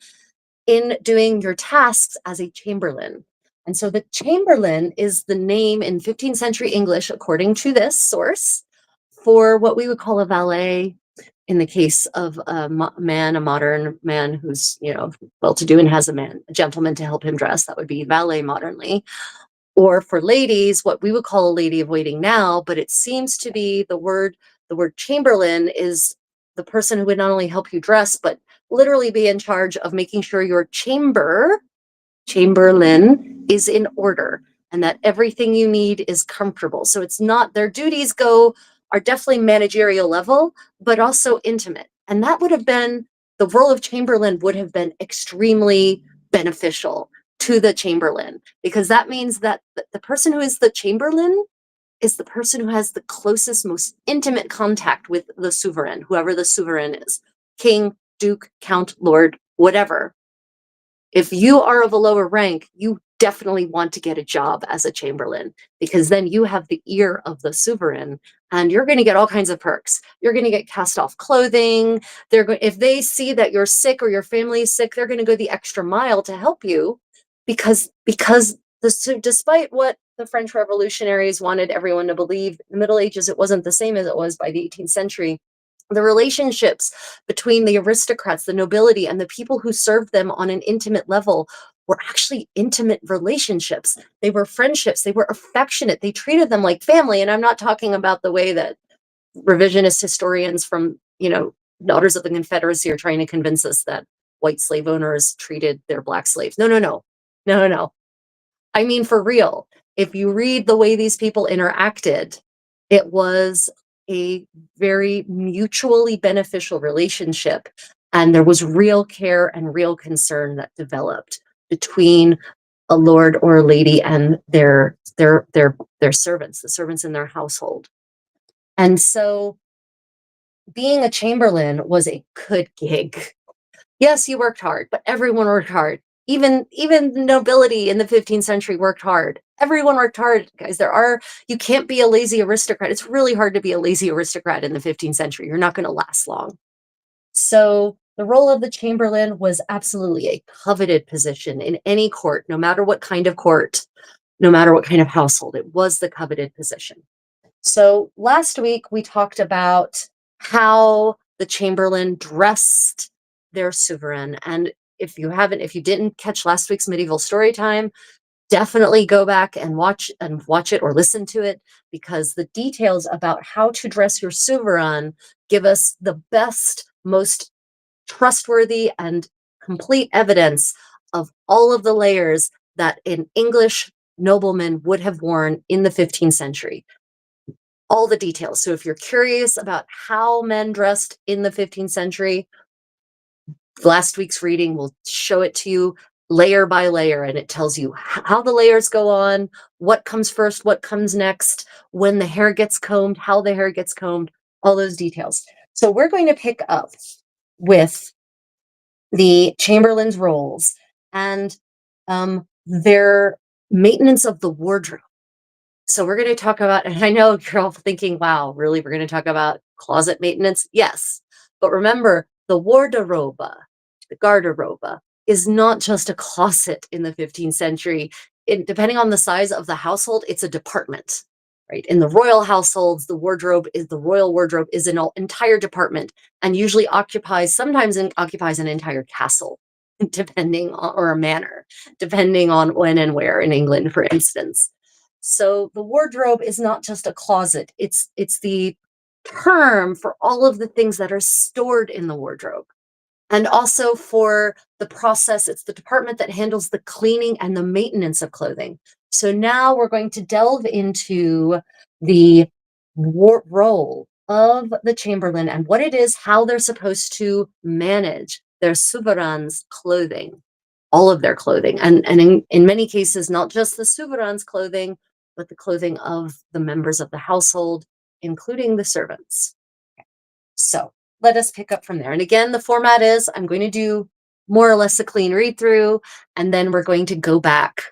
in doing your tasks as a chamberlain. And so the chamberlain is the name in 15th century English, according to this source, for what we would call a valet. In the case of a modern man who's, you know, well-to-do and has a gentleman to help him dress, that would be valet modernly. Or for ladies, what we would call a lady of waiting now, but it seems to be the word chamberlain is the person who would not only help you dress, but literally be in charge of making sure your chamberlain is in order and that everything you need is comfortable. So it's not, their duties are definitely managerial level, but also intimate. And that would have been, the role of chamberlain would have been extremely beneficial to the chamberlain, because that means that the person who is the chamberlain is the person who has the closest, most intimate contact with the sovereign, whoever the sovereign is, king, duke, count, lord, whatever. If you are of a lower rank, you definitely want to get a job as a chamberlain, because then you have the ear of the sovereign and you're going to get all kinds of perks. You're going to get cast off clothing. If they see that you're sick or your family is sick, they're going to go the extra mile to help you, because despite what the French revolutionaries wanted everyone to believe, in the Middle Ages, it wasn't the same as it was by the 18th century. The relationships between the aristocrats, the nobility, and the people who served them on an intimate level were actually intimate relationships. They were friendships. They were affectionate. They treated them like family. And I'm not talking about the way that revisionist historians from, you know, Daughters of the Confederacy are trying to convince us that white slave owners treated their black slaves. No, no, no. No, no, no. I mean, for real. If you read the way these people interacted, it was a very mutually beneficial relationship. And there was real care and real concern that developed between a lord or a lady and their servants, the servants in their household. And so being a chamberlain was a good gig. Yes, you worked hard, but everyone worked hard. Even the nobility in the 15th century worked hard. Everyone worked hard, guys. You can't be a lazy aristocrat. It's really hard to be a lazy aristocrat in the 15th century. You're not going to last long. So The role of the Chamberlain was absolutely a coveted position in any court, no matter what kind of court, no matter what kind of household. It was the coveted position. So last week we talked about how the Chamberlain dressed their sovereign. And if you didn't catch last week's medieval story time, definitely go back and watch it or listen to it, because the details about how to dress your sovereign give us the best, most trustworthy and complete evidence of all of the layers that an English nobleman would have worn in the 15th century. All the details. So if you're curious about how men dressed in the 15th century, last week's reading will show it to you layer by layer, and it tells you how the layers go on, what comes first, what comes next, when the hair gets combed, how the hair gets combed, all those details. So we're going to pick up with the Chamberlain's roles and their maintenance of the wardrobe. So we're going to talk about, and I know you're all thinking, wow, really, we're going to talk about closet maintenance? Yes. But remember, the wardrobe, the garderobe, is not just a closet in the 15th century. Depending on the size of the household, it's a department, right? In the royal households, the royal wardrobe is an entire department, and usually sometimes occupies an entire castle, depending on, or a manor, depending on when and where in England, for instance. So the wardrobe is not just a closet. It's the term for all of the things that are stored in the wardrobe. And also for the process, it's the department that handles the cleaning and the maintenance of clothing. So now we're going to delve into the role of the Chamberlain and what it is, how they're supposed to manage their sovereign's clothing, all of their clothing. And in many cases, not just the sovereign's clothing, but the clothing of the members of the household, including the servants. So let us pick up from there. And again, the format is I'm going to do more or less a clean read through, and then we're going to go back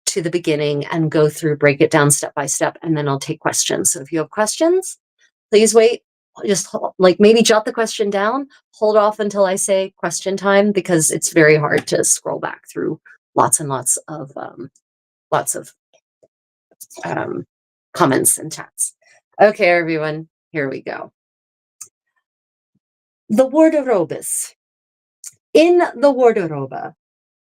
to the beginning and go through, break it down step by step, and then I'll take questions. So if you have questions, please wait. Just like maybe jot the question down, hold off until I say question time, because it's very hard to scroll back through lots and lots of comments and chats. Okay, everyone, here we go. The wardrobes. In the wardrobe,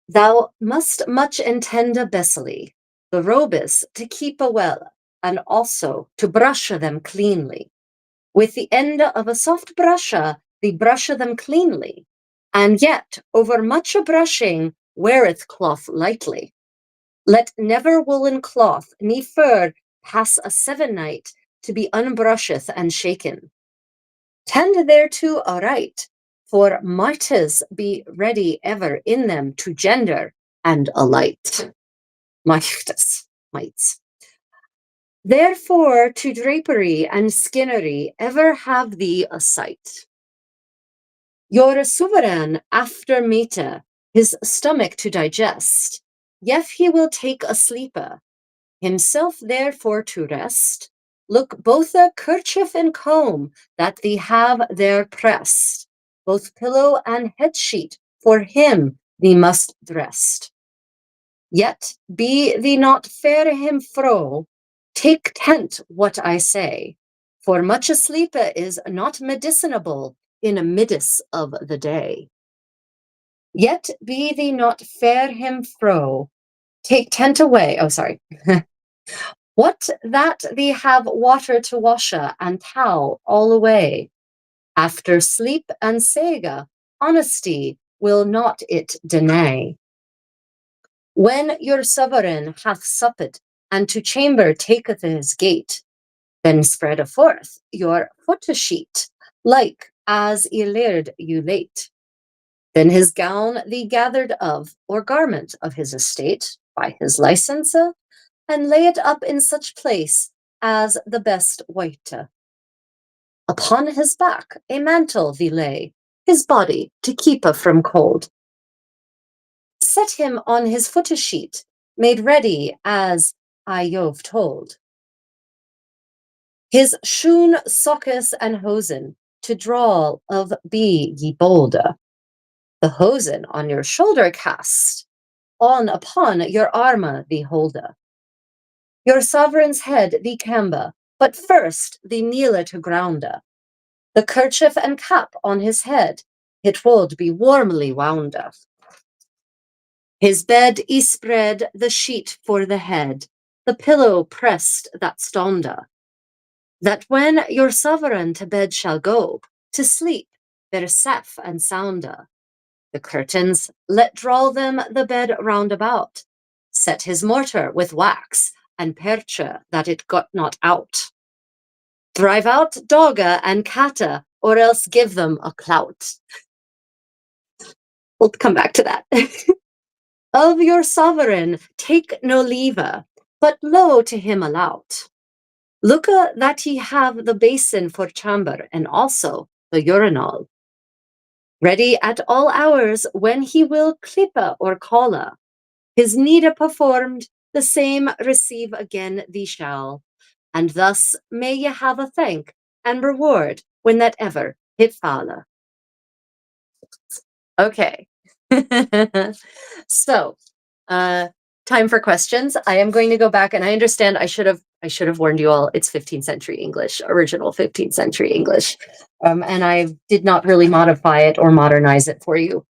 thou must much intend bestly the robes to keep a well, and also to brush them cleanly. With the end of a soft brush, thee brush them cleanly, and yet over much brushing weareth cloth lightly. Let never woolen cloth ne fur pass a 7 night to be unbrusheth and shaken. Tend thereto aright, for mightes be ready ever in them to gender and alight. Mightes, mights. Therefore to drapery and skinnery ever have thee a sight. Your sovereign after meat, his stomach to digest, yef he will take a sleeper, himself therefore to rest. Look both a kerchief and comb that thee have there pressed, both pillow and head sheet for him thee must dress. Yet be thee not fair him fro, take tent what I say, for much asleep is not medicinable in a midis of the day. Yet be thee not fair him fro, take tent away, oh sorry, what that thee have water to wash and towel all away. After sleep and sega, honesty will not it deny. When your sovereign hath supped, and to chamber taketh his gate, then spread forth your foot sheet, like as ye laird you late. Then his gown thee gathered of, or garment of his estate, by his license, and lay it up in such place as the best white. Upon his back a mantle thee lay, his body to keep from cold. Set him on his foot sheet, made ready as I you've told. His shoon, sockes, and hosen, to draw of be ye bold. The hosen on your shoulder cast, on upon your arma thee holde. Your sovereign's head thee cambe, but first thee kneele to grounde. The kerchief and cap on his head, it wold be warmly wounde. His bed y spread, the sheet for the head, the pillow pressed that stonde. That when your sovereign to bed shall go, to sleep, they're safe and sounde. The curtains, let draw them the bed round about. Set his mortar with wax, and perche that it got not out. Drive out dogge and catte, or else give them a clout. We'll come back to that. Of your sovereign take no leave, but low to him allout. Looke that he have the basin for chamber, and also the urinal. Ready at all hours when he will clippe or calle. His neede performed, the same receive again thee shall. And thus may ye have a thank and reward when that ever it falle. Okay. So, time for questions. I am going to go back, and I understand I should have warned you all. It's 15th century English, original 15th century English, and I did not really modify it or modernize it for you.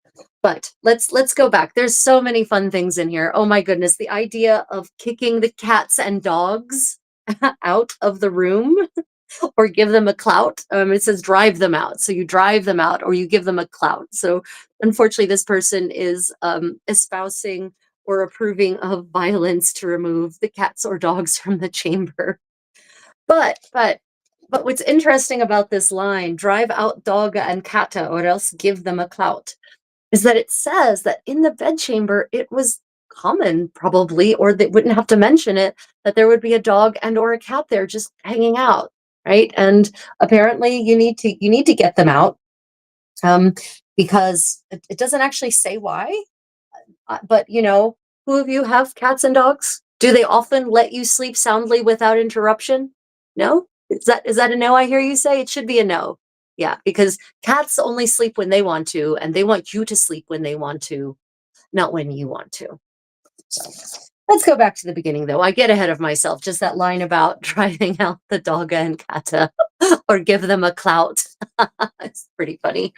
But let's go back. There's so many fun things in here. Oh my goodness, the idea of kicking the cats and dogs out of the room or give them a clout. It says drive them out. So you drive them out or you give them a clout. So unfortunately, this person is espousing or approving of violence to remove the cats or dogs from the chamber. But what's interesting about this line, drive out dog and cata or else give them a clout, is that it says that in the bedchamber, it was common probably, or they wouldn't have to mention it, that there would be a dog and or a cat there just hanging out, right? And apparently you need to get them out, because it doesn't actually say why. But who of you have cats and dogs? Do they often let you sleep soundly without interruption? No? Is that a no? I hear you say it should be a no. Yeah, because cats only sleep when they want to, and they want you to sleep when they want to, not when you want to. So let's go back to the beginning, though. I get ahead of myself. Just that line about driving out the dog and cata or give them a clout. It's pretty funny.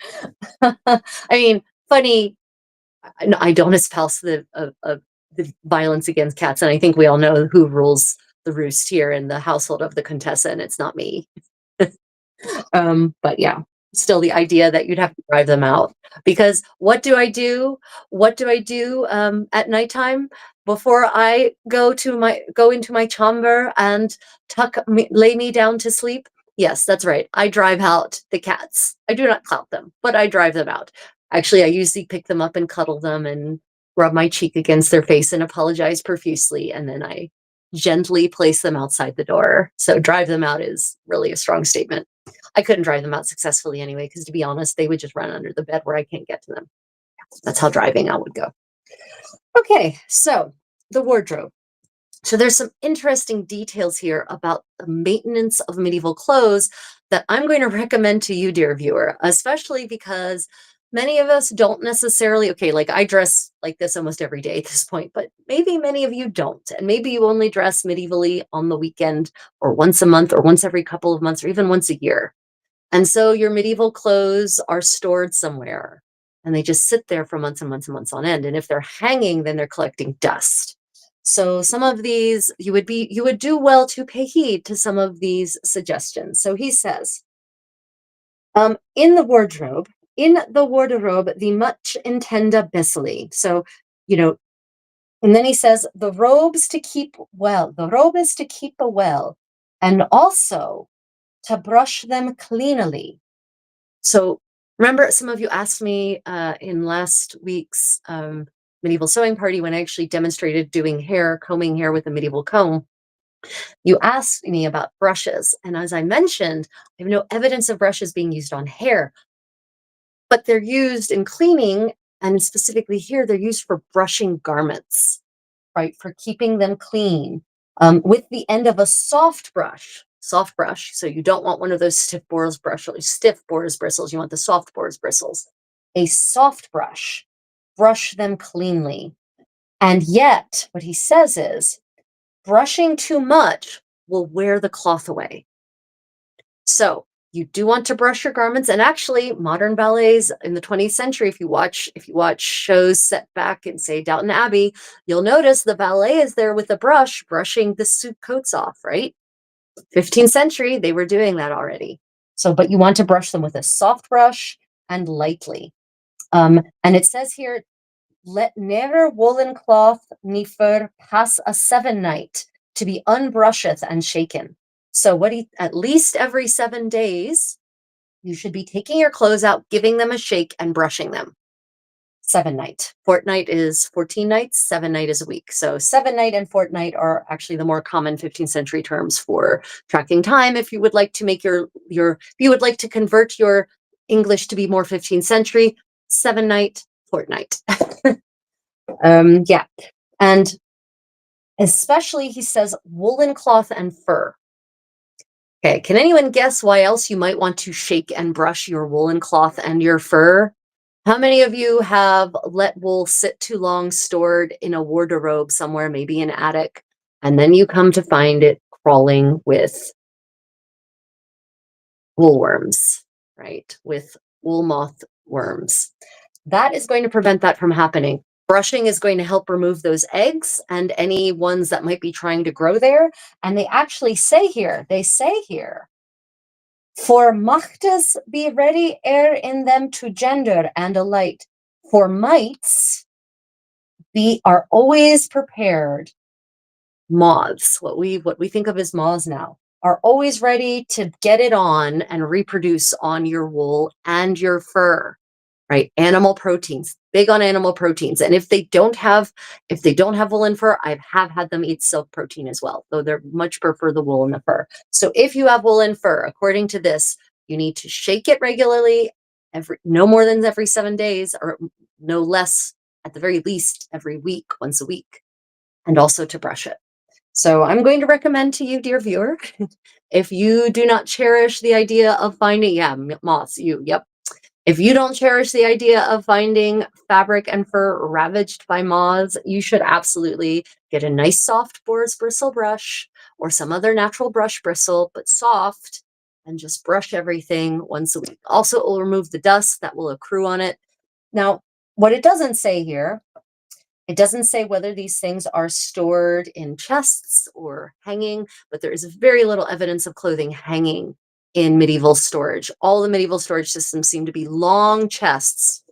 I mean, funny. I don't espouse the violence against cats, and I think we all know who rules the roost here in the household of the Contessa, and it's not me. But yeah, still the idea that you'd have to drive them out, because what do I do? What do I do at nighttime before I go into my chamber and lay me down to sleep? Yes, that's right. I drive out the cats. I do not clout them, but I drive them out. Actually, I usually pick them up and cuddle them and rub my cheek against their face and apologize profusely, and then I gently place them outside the door. So drive them out is really a strong statement. I couldn't drive them out successfully anyway, because to be honest, they would just run under the bed where I can't get to them. That's how driving out would go. Okay, so the wardrobe. So there's some interesting details here about the maintenance of medieval clothes that I'm going to recommend to you, dear viewer, especially because many of us don't necessarily, okay, like I dress like this almost every day at this point, but maybe many of you don't. And maybe you only dress medievally on the weekend or once a month or once every couple of months or even once a year. And so your medieval clothes are stored somewhere and they just sit there for months and months and months on end. And if they're hanging, then they're collecting dust. So some of these, you would do well to pay heed to some of these suggestions. So he says, in the wardrobe, the much intenda bissely. So, and then he says, the robe is to keep a well, and also to brush them cleanly. So remember, some of you asked me in last week's medieval sewing party, when I actually demonstrated combing hair with a medieval comb, you asked me about brushes. And as I mentioned, I have no evidence of brushes being used on hair, but they're used in cleaning. And specifically here, they're used for brushing garments, right? For keeping them clean, with the end of a soft brush. So you don't want one of those stiff boar's bristles. You want the soft boar's bristles. a soft brush, brush them cleanly. And yet, what he says is, brushing too much will wear the cloth away. So you do want to brush your garments, and actually modern ballets in the 20th century, if you watch shows set back in, say, Downton Abbey, you'll notice the ballet is there with a brush brushing the suit coats off, right? 15th century, they were doing that already. So, but you want to brush them with a soft brush and lightly. And it says here, let never woolen cloth ni fur pass a seven night to be unbrusheth and shaken. So at least every 7 days, you should be taking your clothes out, giving them a shake and brushing them. 7 night. Fortnight is 14 nights, 7 night is a week. So 7 night and fortnight are actually the more common 15th century terms for tracking time. If you would like to make if you would like to convert your English to be more 15th century, 7 night, fortnight. Yeah. And especially, he says, woolen cloth and fur. Okay, can anyone guess why else you might want to shake and brush your woolen cloth and your fur? How many of you have let wool sit too long stored in a wardrobe somewhere, maybe an attic, and then you come to find it crawling with woolworms, right? With wool moth worms. That is going to prevent that from happening. Brushing is going to help remove those eggs and any ones that might be trying to grow there. And they actually say here, for machtes be ready ere in them to gender and alight. For mites are always prepared. Moths, what we think of as moths now, are always ready to get it on and reproduce on your wool and your fur. Right? Animal proteins, big on animal proteins. And if they don't have wool and fur, I have had them eat silk protein as well, though they're much prefer the wool and the fur. So if you have wool and fur, according to this, you need to shake it regularly, no more than every 7 days, or no less, at the very least, every week, once a week, and also to brush it. So I'm going to recommend to you, dear viewer, if you do not cherish the idea of finding, moths, yep. If you don't cherish the idea of finding fabric and fur ravaged by moths, you should absolutely get a nice soft boar's bristle brush or some other natural brush bristle, but soft, and just brush everything once a week. Also, it will remove the dust that will accrue on it. Now, what it doesn't say here, it doesn't say whether these things are stored in chests or hanging, but there is very little evidence of clothing hanging in medieval storage. All the medieval storage systems seem to be long chests,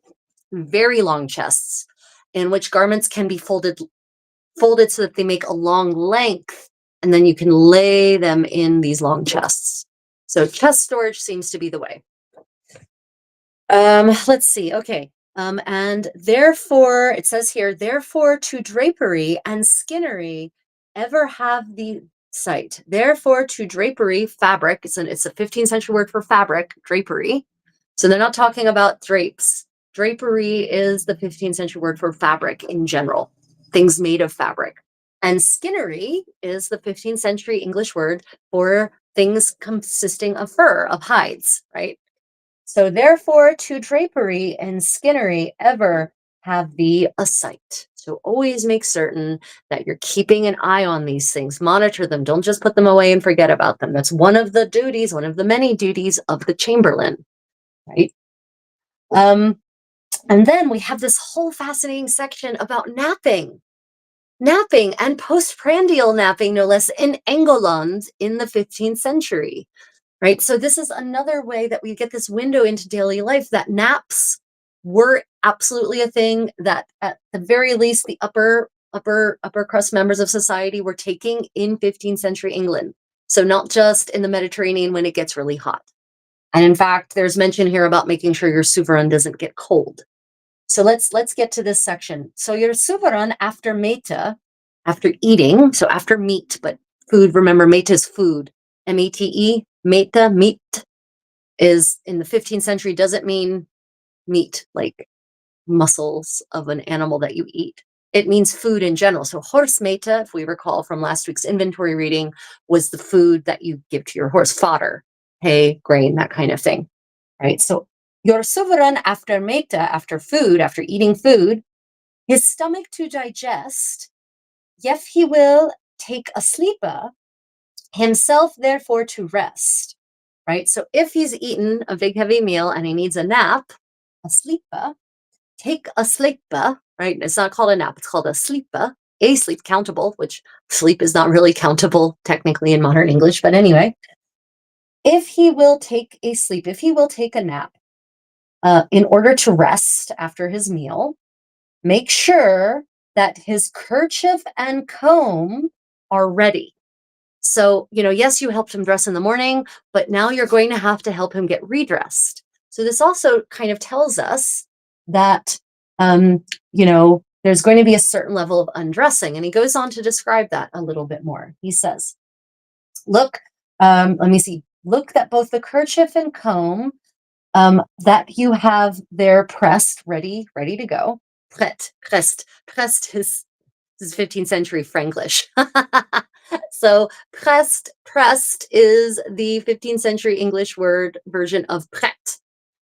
very long chests, in which garments can be folded so that they make a long length, and then you can lay them in these long chests. So chest storage seems to be the way. Let's see. Okay. And therefore, it says here, therefore to drapery and skinnery ever have the sight. Therefore to drapery, fabric, it's a 15th century word for fabric, drapery. So they're not talking about drapes. Drapery is the 15th century word for fabric in general, things made of fabric. And skinnery is the 15th century English word for things consisting of fur, of hides, right? So therefore to drapery and skinnery ever have thee a sight. So always make certain that you're keeping an eye on these things, monitor them, don't just put them away and forget about them. That's one of the duties, one of the many duties of the Chamberlain, right? And then we have this whole fascinating section about napping and postprandial napping, no less, in England in the 15th century. Right. So this is another way that we get this window into daily life, that naps were absolutely a thing that at the very least the upper crust members of society were taking in 15th century England. So not just in the Mediterranean when it gets really hot. And in fact, there's mention here about making sure your souverain doesn't get cold. So let's get to this section. So your souverain after meta, after eating, so after meat, but food, remember meta is food. M-E-T-E, meta, meat, is in the 15th century doesn't mean meat, like muscles of an animal that you eat. It means food in general. So horse meta, if we recall from last week's inventory reading, was the food that you give to your horse, fodder, hay, grain, that kind of thing, right? So Your sovereign, after meta, after food, after eating food, his stomach to digest, yef he will take a sleeper, himself therefore to rest. Right? So if he's eaten a big heavy meal and he needs a nap, a sleeper, take a sleeper, right? It's not called a nap, it's called a sleep countable, which sleep is not really countable technically in modern English, but anyway, if he will take a sleep, if he will take a nap in order to rest after his meal, make sure that his kerchief and comb are ready. So, yes, you helped him dress in the morning, but now you're going to have to help him get redressed. So, this also kind of tells us that, there's going to be a certain level of undressing. And he goes on to describe that a little bit more. He says, look, let me see, look that both the kerchief and comb that you have there pressed, ready to go. Pressed is 15th century Franglish. So pressed is the 15th century English word version of prêt.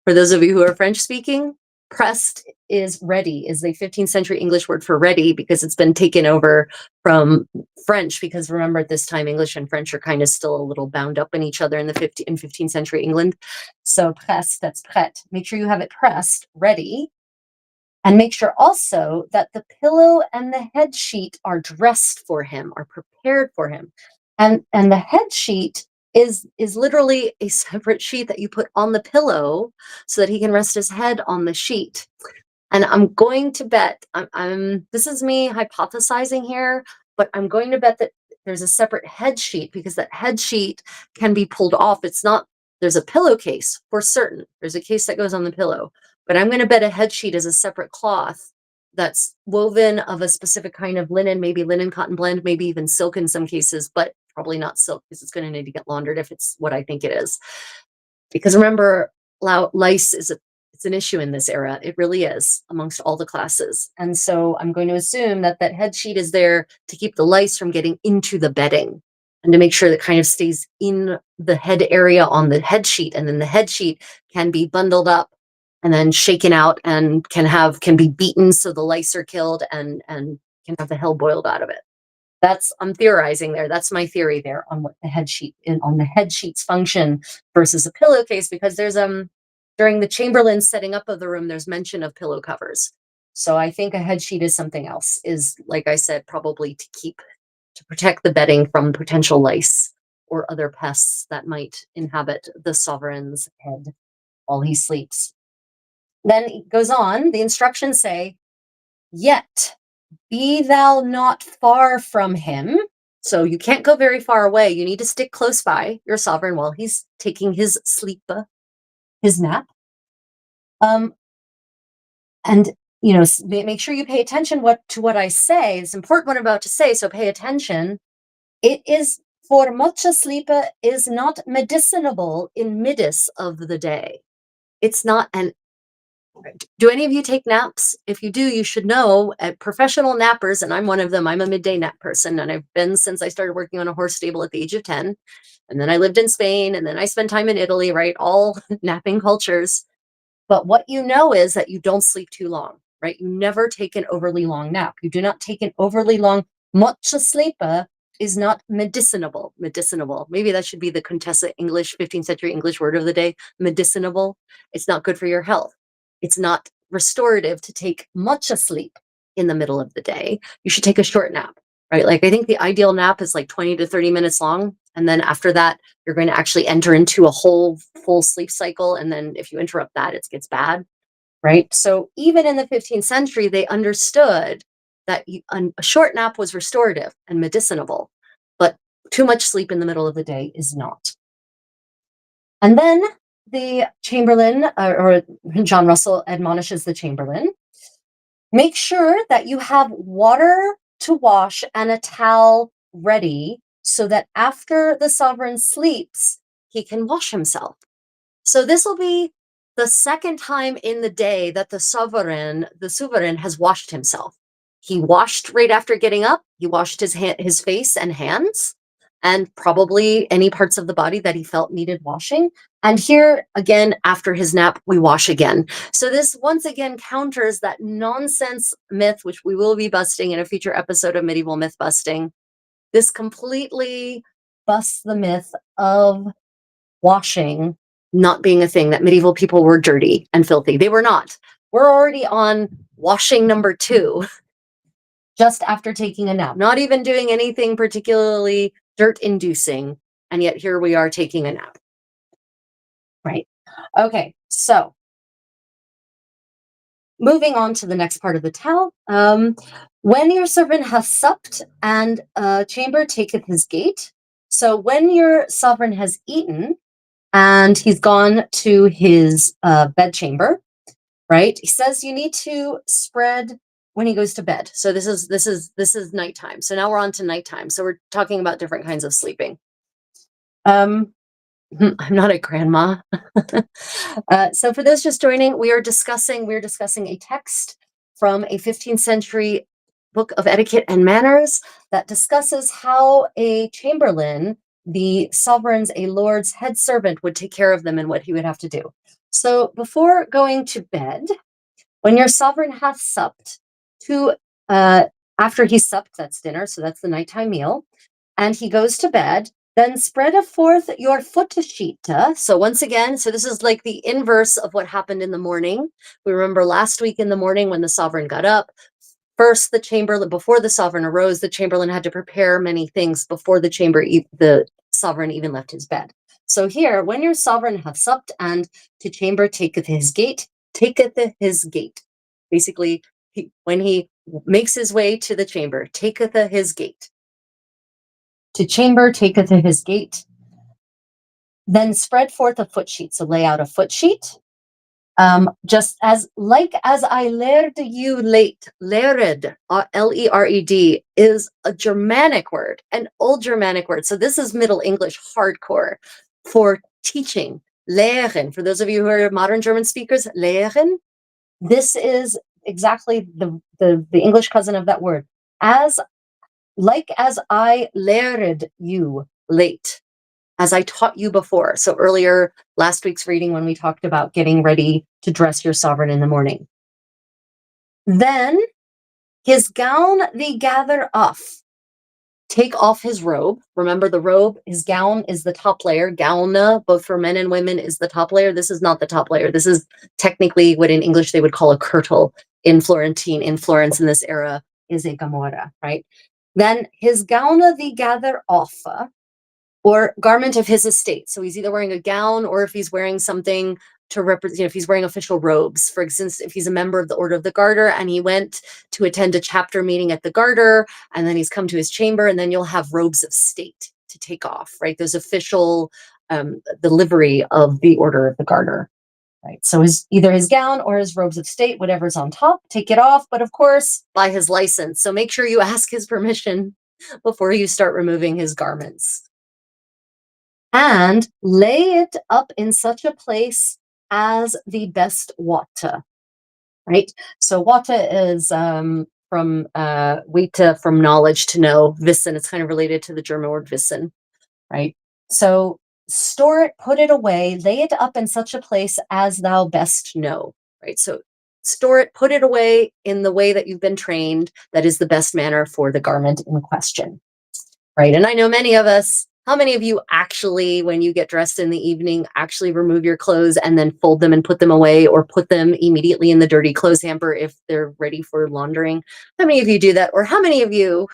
For those of you who are French speaking, pressed is ready, is the 15th century English word for ready because it's been taken over from French, because remember at this time English and French are kind of still a little bound up in each other in 15th century England. So pressed, that's prêt. Make sure you have it pressed, ready. And make sure also that the pillow and the head sheet are dressed for him, are prepared for him. And the head sheet is literally a separate sheet that you put on the pillow so that he can rest his head on the sheet. And I'm going to bet, this is me hypothesizing here, but I'm going to bet that there's a separate head sheet because that head sheet can be pulled off. It's not, there's a pillowcase for certain. There's a case that goes on the pillow, but I'm going to bet a head sheet is a separate cloth that's woven of a specific kind of linen, maybe linen cotton blend, maybe even silk in some cases, but probably not silk because it's going to need to get laundered if it's what I think it is. Because remember, lice is it's an issue in this era. It really is amongst all the classes. And so I'm going to assume that that head sheet is there to keep the lice from getting into the bedding and to make sure that kind of stays in the head area on the head sheet. And then the head sheet can be bundled up and then shaken out and can be beaten so the lice are killed and can have the hell boiled out of it. I'm theorizing there. That's my theory there on what the head sheet on the head sheet's function versus a pillowcase, because there's during the Chamberlain setting up of the room, there's mention of pillow covers. So I think a head sheet is something else, is like I said, probably to protect the bedding from potential lice or other pests that might inhabit the sovereign's head while he sleeps. Then it goes on, the instructions say, yet be thou not far from him. So you can't go very far away. You need to stick close by your sovereign while he's taking his sleep, his nap. And make sure you pay attention to what I say. It's important what I'm about to say, so pay attention. It is for much sleep is not medicinable in midst of the day. It's not an Do any of you take naps? If you do, you should know professional nappers, and I'm one of them. I'm a midday nap person, and I've been since I started working on a horse stable at the age of 10. And then I lived in Spain, and then I spent time in Italy, right? All napping cultures. But what you know is that you don't sleep too long, right? You never take an overly long nap. You do not take an overly long, much sleep is not medicinable. Medicinable. Maybe that should be the Contessa English, 15th century English word of the day. Medicinable. It's not good for your health. It's not restorative to take much sleep in the middle of the day. You should take a short nap, right? Like I think the ideal nap is like 20 to 30 minutes long. And then after that, you're going to actually enter into a whole full sleep cycle. And then if you interrupt that, it gets bad, right? So even in the 15th century, they understood that a short nap was restorative and medicinable, but too much sleep in the middle of the day is not. And then the Chamberlain, or John Russell admonishes the Chamberlain, make sure that you have water to wash and a towel ready so that after the sovereign sleeps, he can wash himself. So this will be the second time in the day that the sovereign has washed himself. He washed right after getting up. He washed his face and hands, and probably any parts of the body that he felt needed washing. And here again, after his nap, we wash again. So this once again counters that nonsense myth, which we will be busting in a future episode of Medieval Myth Busting. This completely busts the myth of washing not being a thing, that medieval people were dirty and filthy. They were not. We're already on washing number 2 just after taking a nap, not even doing anything particularly dirt inducing. And yet here we are taking a nap. Right. Okay. So moving on to the next part of the tale. When your servant hath supped and chamber taketh his gate. So when your sovereign has eaten and he's gone to his bedchamber, right? He says you need to spread when he goes to bed. So this is nighttime. So now we're on to nighttime. So we're talking about different kinds of sleeping. Um, I'm not a grandma. So for those just joining, we're discussing a text from a 15th century book of etiquette and manners that discusses how a chamberlain, the sovereign's, a lord's head servant, would take care of them and what he would have to do. So before going to bed, when your sovereign hath supped, to after he supped, that's dinner, so that's the nighttime meal, and he goes to bed, then spread forth your foot sheet. So once again, so this is like the inverse of what happened in the morning. We remember last week in the morning when the sovereign got up, first the chamberlain, before the sovereign arose, the chamberlain had to prepare many things before the sovereign even left his bed. So here, when your sovereign hath supped and to chamber taketh his gate, Basically, when he makes his way to the chamber, taketh his gate. To chamber taketh his gate. Then spread forth a foot sheet. So lay out a foot sheet. Just as I laird you late. Laird, L-E-R-E-D, is a Germanic word, an old Germanic word. So this is Middle English hardcore for teaching. Lehren. For those of you who are modern German speakers, lehren. This is exactly the English cousin of that word. As I laird you late, as I taught you before. So earlier, last week's reading, when we talked about getting ready to dress your sovereign in the morning. Then his gown thee gather off. Take off his robe. Remember the robe, his gown is the top layer. Gauna, both for men and women, is the top layer. This is not the top layer. This is technically what in English they would call a kirtle. In Florence in this era is a gamora, right? Then his gauna thee gather off, or garment of his estate. So he's either wearing a gown, or if he's wearing something to represent, if he's wearing official robes. For instance, if he's a member of the Order of the Garter and he went to attend a chapter meeting at the Garter, and then he's come to his chamber, and then you'll have robes of state to take off, right? Those official, the livery of the Order of the Garter, right? So either his gown or his robes of state, whatever's on top, take it off, but of course, by his license. So make sure you ask his permission before you start removing his garments. And lay it up in such a place as the best wata, right? So wata is from wita, from knowledge, to know. Wissen, it's kind of related to the German word wissen, right? So store it, put it away, lay it up in such a place as thou best know, right? So store it, put it away in the way that you've been trained, that is the best manner for the garment in question, right? And I know many of us, how many of you actually, when you get dressed in the evening, actually remove your clothes and then fold them and put them away, or put them immediately in the dirty clothes hamper if they're ready for laundering? How many of you do that? Or how many of you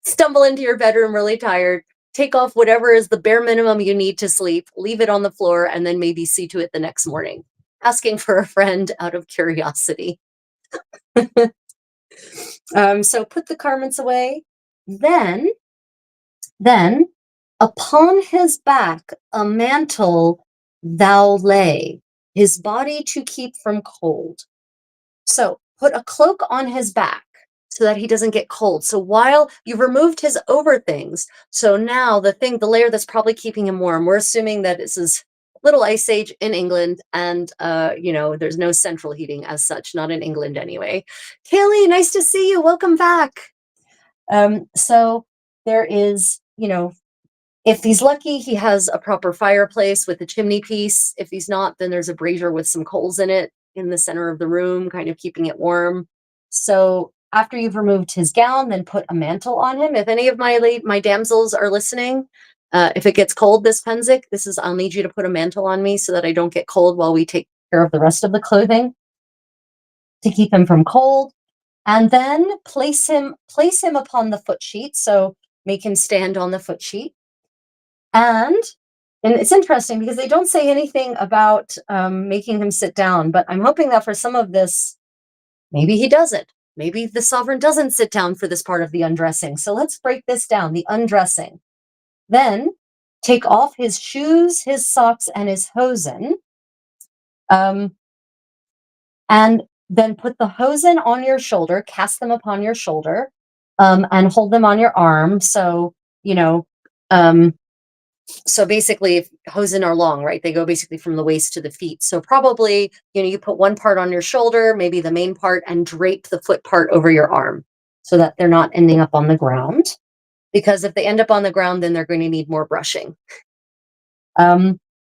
stumble into your bedroom really tired, take off whatever is the bare minimum you need to sleep, leave it on the floor, and then maybe see to it the next morning, asking for a friend out of curiosity? So put the garments away. Then upon his back a mantle thou lay, his body to keep from cold. So put a cloak on his back so that he doesn't get cold. So while you've removed his over things, so now the layer that's probably keeping him warm, we're assuming that this is little ice age in England, and there's no central heating as such, not in England anyway. Kaylee, nice to see you. Welcome back. So there is, If he's lucky, he has a proper fireplace with a chimney piece. If he's not, then there's a brazier with some coals in it in the center of the room, kind of keeping it warm. So after you've removed his gown, then put a mantle on him. If any of my damsels are listening, if it gets cold this Penzik, this is I'll need you to put a mantle on me so that I don't get cold while we take care of the rest of the clothing to keep him from cold. And then place him upon the foot sheet. So make him stand on the foot sheet. And it's interesting because they don't say anything about making him sit down, but I'm hoping that for some of this, maybe he doesn't. Maybe the sovereign doesn't sit down for this part of the undressing. So let's break this down, the undressing. Then take off his shoes, his socks, and his hosen. And then put the hosen on your shoulder, cast them upon your shoulder, and hold them on your arm. So, you know, so basically if hosen are long, right? They go basically from the waist to the feet. So probably, you put one part on your shoulder, maybe the main part, and drape the foot part over your arm so that they're not ending up on the ground. Because if they end up on the ground, then they're going to need more brushing.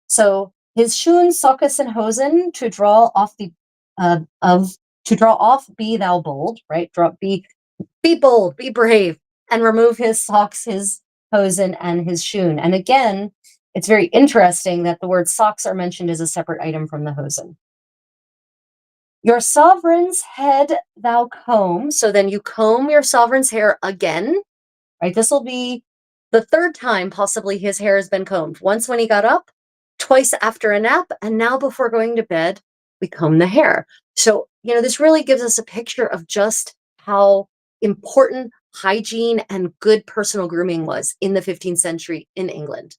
So his schoen, sockes, and hosen to draw off be thou bold, right? Be bold, be brave, and remove his socks, his hosen, and his schoen. And again, it's very interesting that the word socks are mentioned as a separate item from the hosen. Your sovereign's head thou comb. So then you comb your sovereign's hair again, right? This will be the third time possibly his hair has been combed. Once when he got up, twice after a nap, and now before going to bed, we comb the hair. So, this really gives us a picture of just how important hygiene and good personal grooming was in the 15th century in England,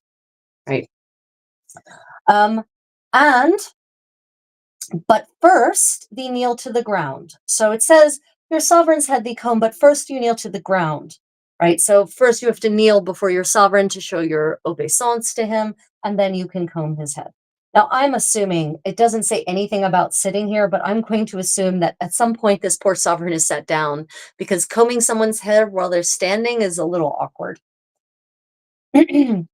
right? And but first thee kneel to the ground. So it says, your sovereign's head thee comb, but first you kneel to the ground, right? So first you have to kneel before your sovereign to show your obeisance to him, and then you can comb his head. Now, I'm assuming it doesn't say anything about sitting here, but I'm going to assume that at some point this poor sovereign is sat down because combing someone's hair while they're standing is a little awkward. The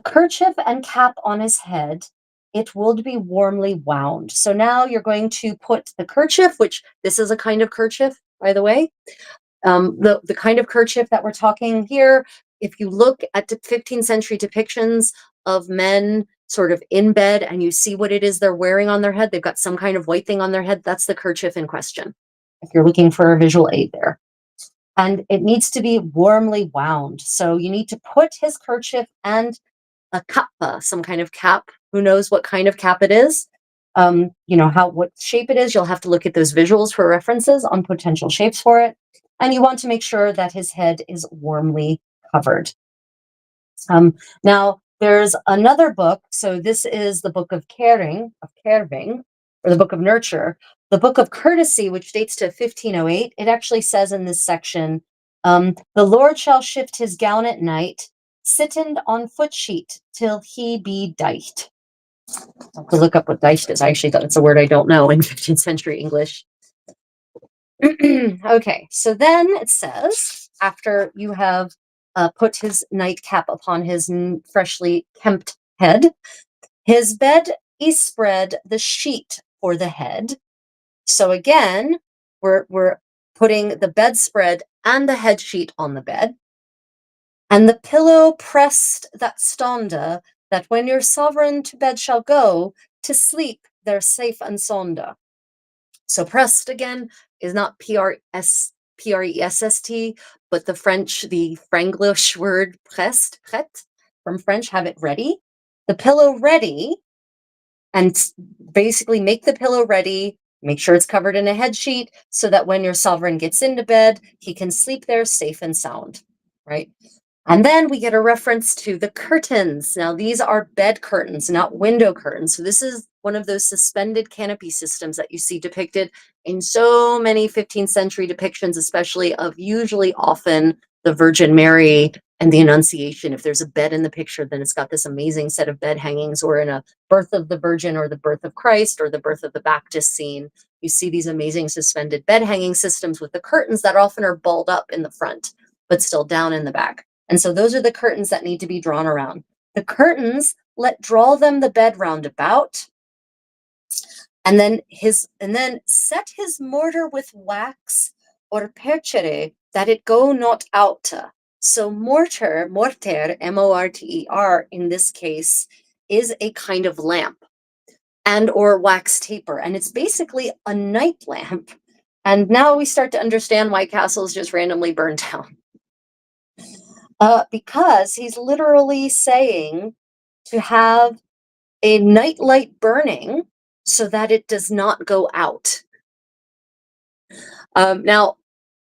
kerchief and cap on his head, it will be warmly wound. So now you're going to put the kerchief, which this is a kind of kerchief, by the way. The kind of kerchief that we're talking here, if you look at the 15th century depictions of men sort of in bed and you see what it is they're wearing on their head, they've got some kind of white thing on their head, that's the kerchief in question, if you're looking for a visual aid there. And it needs to be warmly wound. So you need to put his kerchief and a kappa, some kind of cap. Who knows what kind of cap it is? What shape it is. You'll have to look at those visuals for references on potential shapes for it. And you want to make sure that his head is warmly covered. Now, there's another book. So this is the book of Kerving, or the book of Nurture. The book of Courtesy, which dates to 1508, it actually says in this section, the Lord shall shift his gown at night, sittend on foot sheet till he be dight. I'll have to look up what dight is. It's a word I don't know in 15th century English. Okay, so then it says, after you have put his nightcap upon his freshly kempt head, his bed is spread the sheet for the head. So again, we're putting the bedspread and the head sheet on the bed. And the pillow pressed that stonda, that when your sovereign to bed shall go, to sleep they're safe and sonda. So pressed again is not P-R-E-S-S-T, but the Franglish word pressed, prête, from French, have it ready. The pillow ready, and basically make the pillow ready, make sure it's covered in a head sheet so that when your sovereign gets into bed, he can sleep there safe and sound, right? And then we get a reference to the curtains. Now, these are bed curtains, not window curtains. So this is one of those suspended canopy systems that you see depicted in so many 15th century depictions, especially of usually often the Virgin Mary and the Annunciation. If there's a bed in the picture, then it's got this amazing set of bed hangings, or in a birth of the Virgin or the birth of Christ or the birth of the Baptist scene, you see these amazing suspended bed hanging systems with the curtains that often are balled up in the front, but still down in the back. And so those are the curtains that need to be drawn around. The curtains, let draw them the bed round about, and then set his mortar with wax or percere, that it go not out. So morter, morter, in this case, is a kind of lamp and or wax taper, and it's basically a night lamp. And now we start to understand why castles just randomly burn down. Because he's literally saying to have a night light burning so that it does not go out. Now,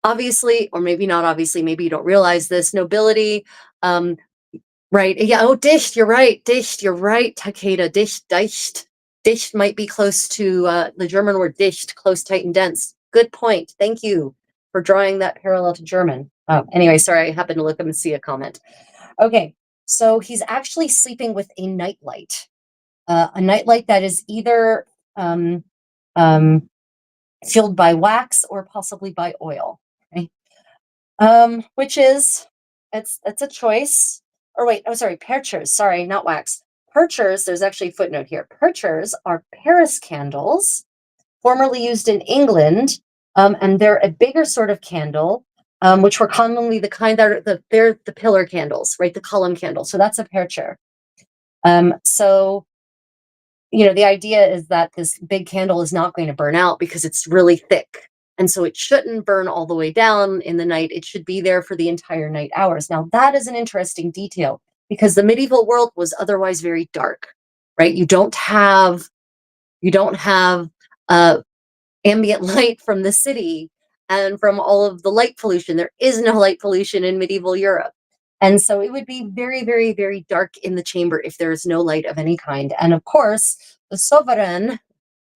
obviously, or maybe not obviously, maybe you don't realize this, nobility, um, right? Yeah, oh, dicht, you're right. Dicht, you're right, Takeda. Dicht, dicht. Dicht might be close to the German word dicht, close, tight, and dense. Good point. Thank you for drawing that parallel to German. Anyway, sorry, I happened to look up and see a comment. Okay, so he's actually sleeping with a nightlight. A nightlight that is either um, um, filled by wax or possibly by oil, right? Which is it's a choice. Or wait, oh sorry, perchers. Sorry, not wax. Perchers. There's actually a footnote here. Perchers are Paris candles, formerly used in England, and they're a bigger sort of candle, which were commonly the kind that are they're the pillar candles, right? The column candle. So that's a percher. So the idea is that this big candle is not going to burn out because it's really thick. And so it shouldn't burn all the way down in the night. It should be there for the entire night hours. Now, that is an interesting detail because the medieval world was otherwise very dark, right? You don't have ambient light from the city and from all of the light pollution. There is no light pollution in medieval Europe. And so it would be very, very, very dark in the chamber if there is no light of any kind. And of course, the sovereign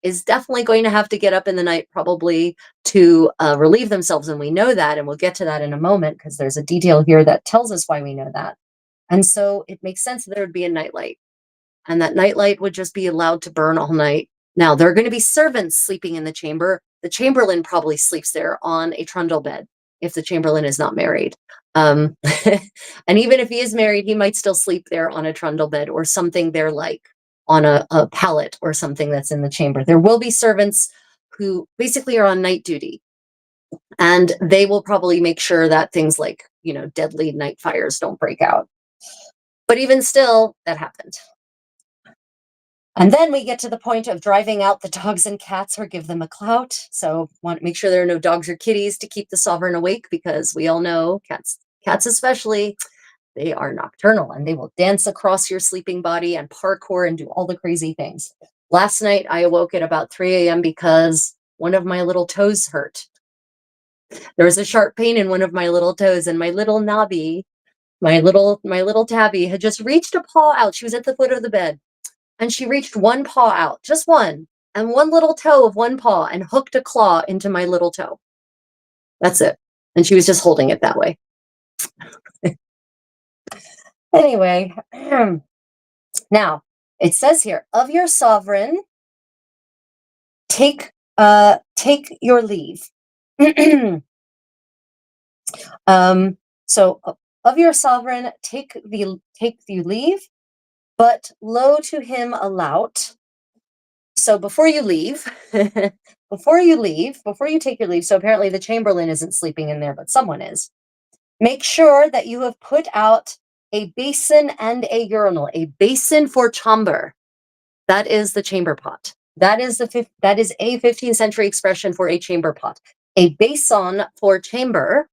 is definitely going to have to get up in the night probably to relieve themselves. And we know that, and we'll get to that in a moment because there's a detail here that tells us why we know that. And so it makes sense that there would be a nightlight, and that nightlight would just be allowed to burn all night. Now, there are going to be servants sleeping in the chamber. The Chamberlain probably sleeps there on a trundle bed if the Chamberlain is not married. And even if he is married, he might still sleep there on a trundle bed or something there like on a pallet or something that's in the chamber. There will be servants who basically are on night duty, and they will probably make sure that things like, deadly night fires don't break out. But even still, that happened. And then we get to the point of driving out the dogs and cats or give them a clout. So want to make sure there are no dogs or kitties to keep the sovereign awake, because we all know cats especially, they are nocturnal and they will dance across your sleeping body and parkour and do all the crazy things. Last night I awoke at about 3 a.m. because one of my little toes hurt. There was a sharp pain in one of my little toes, and my little Nobby, my little Tabby, had just reached a paw out. She was at the foot of the bed, and she reached one paw out, just one, and one little toe of one paw, and hooked a claw into my little toe. That's it. And she was just holding it that way. Anyway, now it says here, of your sovereign, take your leave. So of your sovereign, take the leave, but low to him allout. So before you leave, before you take your leave, so apparently the Chamberlain isn't sleeping in there, but someone is. Make sure that you have put out a basin and a urinal. A basin for chamber. That is the chamber pot. That is a 15th century expression for a chamber pot. A basin for chamber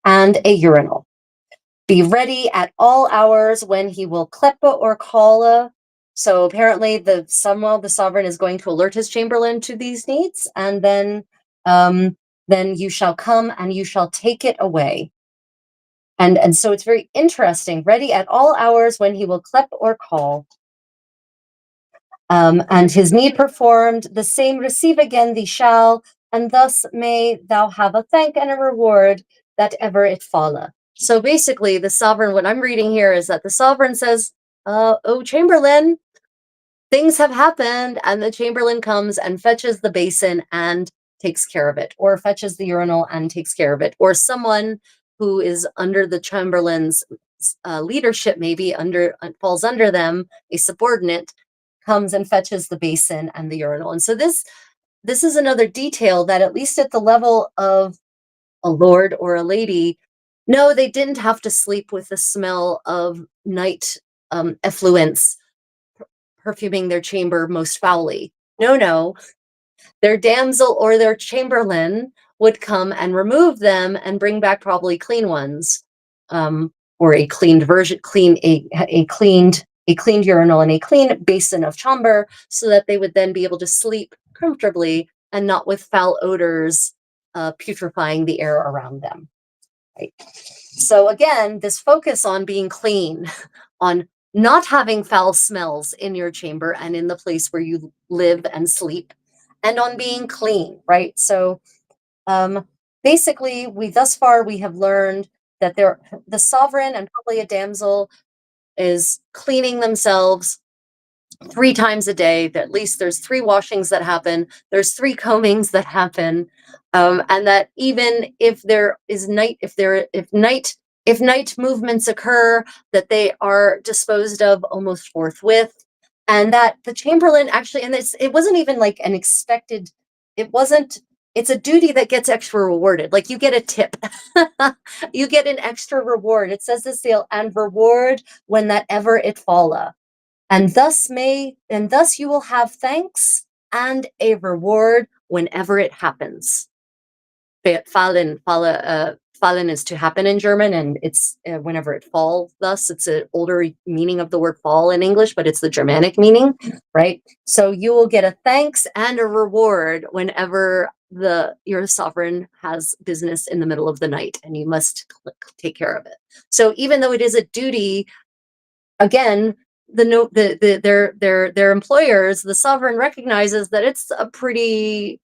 and a urinal. Be ready at all hours when he will kleppe or call. So apparently the sovereign is going to alert his chamberlain to these needs, and then you shall come and you shall take it away. And so it's very interesting. Ready at all hours when he will kleppe or call. And his need performed, the same receive again thee shall, and thus may thou have a thank and a reward that ever it falle. So basically, the sovereign, what I'm reading here is that the sovereign says, oh, Chamberlain, things have happened. And the Chamberlain comes and fetches the basin and takes care of it, or fetches the urinal and takes care of it, or someone who is under the Chamberlain's leadership, maybe falls under them, a subordinate, comes and fetches the basin and the urinal. And so this is another detail that, at least at the level of a lord or a lady, no, they didn't have to sleep with the smell of night effluence perfuming their chamber most foully. No, no, their damsel or their chamberlain would come and remove them and bring back probably clean ones, or a cleaned version, a cleaned urinal and a clean basin of chamber, so that they would then be able to sleep comfortably and not with foul odors putrefying the air around them. Right. So again, this focus on being clean, on not having foul smells in your chamber and in the place where you live and sleep, and on being clean, right? So basically, thus far we have learned that the sovereign and probably a damsel is cleaning themselves 3 times a day. That at least there's 3 washings that happen. There's 3 combings that happen, and that even if there is night, if night movements occur, that they are disposed of almost forthwith, and that the chamberlain actually, and it wasn't even like an expected. It wasn't. It's a duty that gets extra rewarded. Like you get a tip, you get an extra reward. It says this deal and reward when that ever it falla. And thus you will have thanks and a reward whenever it happens. Fallen is to happen in German, and it's whenever it falls. Thus, it's an older meaning of the word fall in English, but it's the Germanic meaning, right? So you will get a thanks and a reward whenever your sovereign has business in the middle of the night, and you must take care of it. So even though it is a duty, again, their employers, the sovereign, recognizes that it's a pretty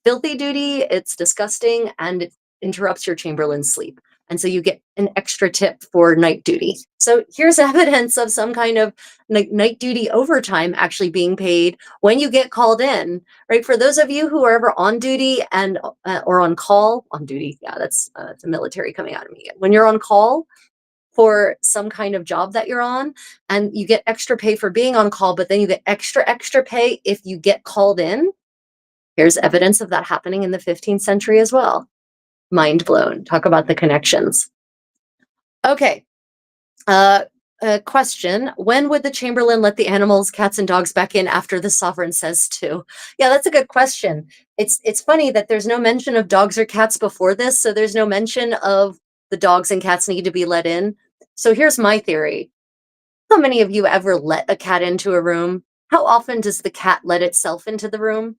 filthy duty, it's disgusting, and it interrupts your chamberlain's sleep. And so you get an extra tip for night duty. So here's evidence of some kind of night duty overtime actually being paid when you get called in, right? For those of you who are ever on duty and or on call, on duty, yeah, that's the military coming out of me again. When you're on call for some kind of job that you're on, and you get extra pay for being on call, but then you get extra pay if you get called in. Here's evidence of that happening in the 15th century as well. Mind blown. Talk about the connections. Okay. Question: when would the chamberlain let the animals, cats and dogs, back in after the sovereign says to? Yeah, that's a good question. It's funny that there's no mention of dogs or cats before this, so there's no mention of the dogs and cats need to be let in. So here's my theory. How many of you ever let a cat into a room? How often does the cat let itself into the room?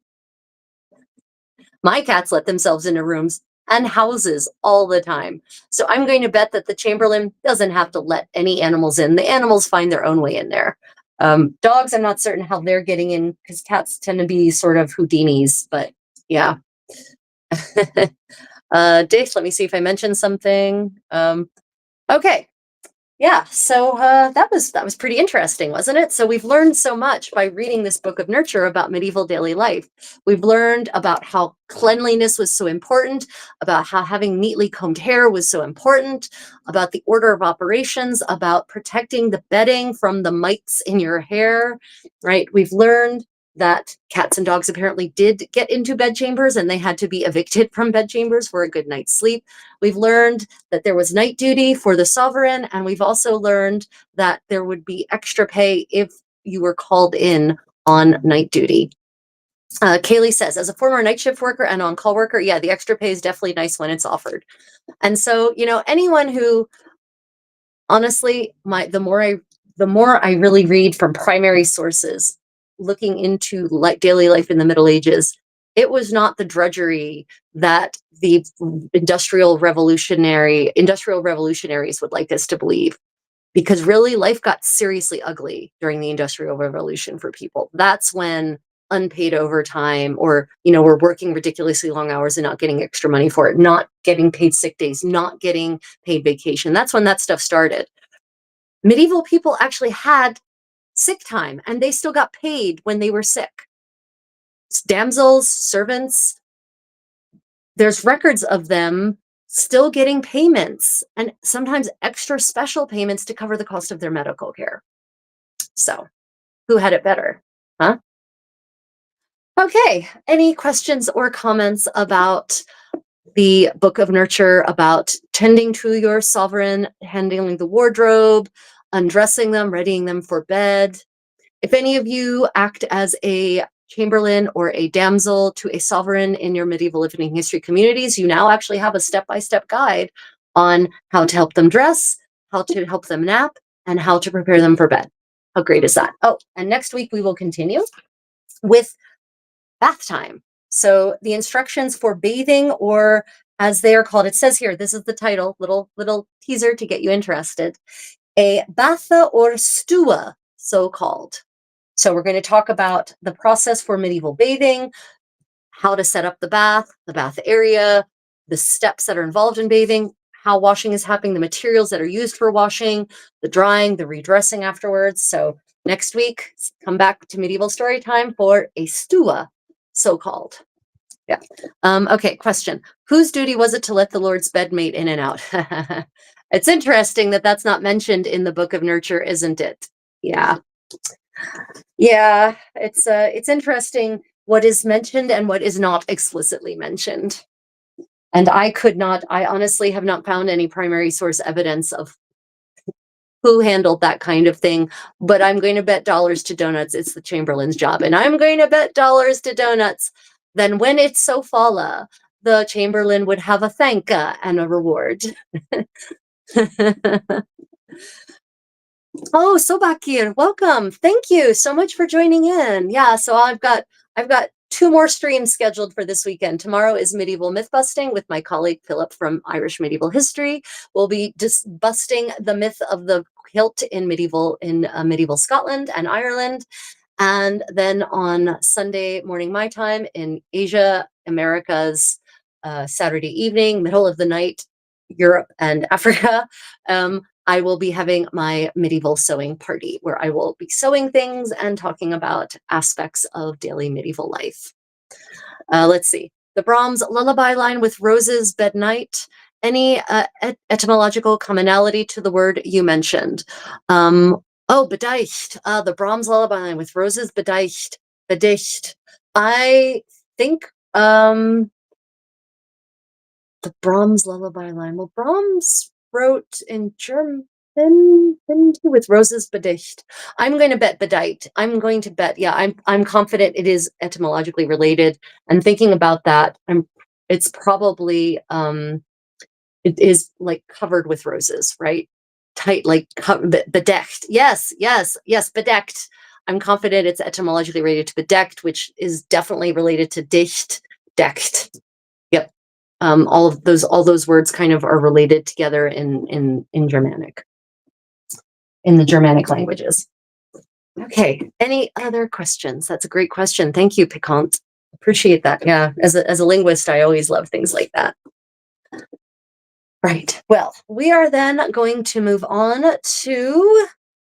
My cats let themselves into rooms and houses all the time. So I'm going to bet that the chamberlain doesn't have to let any animals in. The animals find their own way in there. Dogs, I'm not certain how they're getting in, because cats tend to be sort of Houdinis, but yeah. Dave, let me see if I mentioned something. Okay. Yeah, so that was pretty interesting, wasn't it? So we've learned so much by reading this book of nurture about medieval daily life. We've learned about how cleanliness was so important, about how having neatly combed hair was so important, about the order of operations, about protecting the bedding from the mites in your hair, right? We've learned that cats and dogs apparently did get into bedchambers, and they had to be evicted from bedchambers for a good night's sleep. We've learned that there was night duty for the sovereign, and we've also learned that there would be extra pay if you were called in on night duty. Kaylee says, as a former night shift worker and on-call worker, yeah, the extra pay is definitely nice when it's offered. And so, anyone who, honestly, the more I really read from primary sources, looking into daily life in the Middle Ages, it was not the drudgery that the industrial revolutionaries would like us to believe, because really life got seriously ugly during the Industrial Revolution for people. That's when unpaid overtime, or we're working ridiculously long hours and not getting extra money for it, not getting paid sick days, not getting paid vacation. That's when that stuff started. Medieval people actually had sick time, and they still got paid when they were sick. Damsels, servants, there's records of them still getting payments and sometimes extra special payments to cover the cost of their medical care. So, who had it better? Huh? Okay. Any questions or comments about the Book of Nurture, about tending to your sovereign, handling the wardrobe, undressing them, readying them for bed? If any of you act as a chamberlain or a damsel to a sovereign in your medieval living history communities, you now actually have a step-by-step guide on how to help them dress, how to help them nap, and how to prepare them for bed. How great is that? Oh, and next week we will continue with bath time. So the instructions for bathing, or as they are called, it says here, this is the title, little teaser to get you interested, a batha or stua, so called. So we're going to talk about the process for medieval bathing, how to set up the bath area, the steps that are involved in bathing, how washing is happening, the materials that are used for washing, the drying, the redressing afterwards. So next week, come back to medieval story time for a stua, so called. Yeah. Okay, question. Whose duty was it to let the Lord's bedmate in and out? It's interesting that that's not mentioned in the Book of Nurture, isn't it? Yeah. Yeah, it's interesting what is mentioned and what is not explicitly mentioned. And I honestly have not found any primary source evidence of who handled that kind of thing, but I'm going to bet dollars to donuts it's the Chamberlain's job. And I'm going to bet dollars to donuts then when it's so falla, the Chamberlain would have a thanka and a reward. Oh, Sobakir, welcome. Thank you so much for joining in. Yeah, so I've got two more streams scheduled for this weekend. Tomorrow is medieval myth busting with my colleague Philip from Irish Medieval History. We'll be just busting the myth of the kilt in medieval Scotland and Ireland. And then on Sunday morning, my time in Asia, Americas, Saturday evening, middle of the night, Europe and Africa, I will be having my medieval sewing party where I will be sewing things and talking about aspects of daily medieval life. Let's see. The Brahms lullaby line with roses, bed night. Any etymological commonality to the word you mentioned? Oh, bedeicht. The Brahms lullaby line with roses, bedeicht. Bedicht. I think the Brahms lullaby line. Well, Brahms wrote in German with roses bedicht. I'm going to bet bedeicht. I'm going to bet, yeah, I'm confident it is etymologically related. And thinking about that, it's probably it is like covered with roses, right? Tight, like bedecked. Yes, bedecked. I'm confident it's etymologically related to bedecked, which is definitely related to dicht, decked. Yep. All those words kind of are related together in Germanic, in the Germanic languages. Okay. Any other questions? That's a great question. Thank you, Piquant. Appreciate that. Yeah. As a linguist, I always love things like that. Right. Well, we are then going to move on to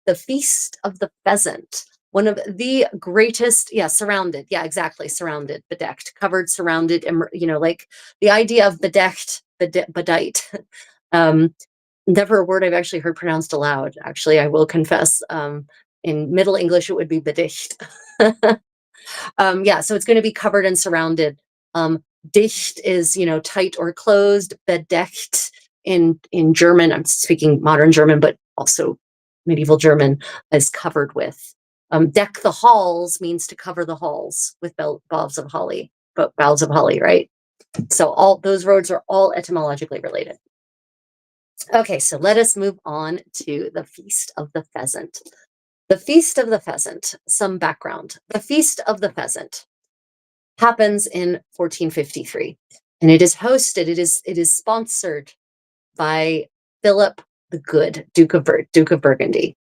the Feast of the Pheasant. One of the greatest, surrounded. Yeah, exactly. Surrounded, bedecked, covered, surrounded, like the idea of bedecked, bedight. Never a word I've actually heard pronounced aloud. Actually, I will confess. In Middle English, it would be bedicht. So it's going to be covered and surrounded. Dicht is, tight or closed. Bedeckt in German, I'm speaking modern German, but also medieval German, is covered with. Deck the halls means to cover the halls with boughs of holly, right? So all those words are all etymologically related. Okay, so let us move on to the Feast of the Pheasant. The Feast of the Pheasant, some background. The Feast of the Pheasant happens in 1453, and it is hosted, it is sponsored by Philip the Good, Duke of Burgundy.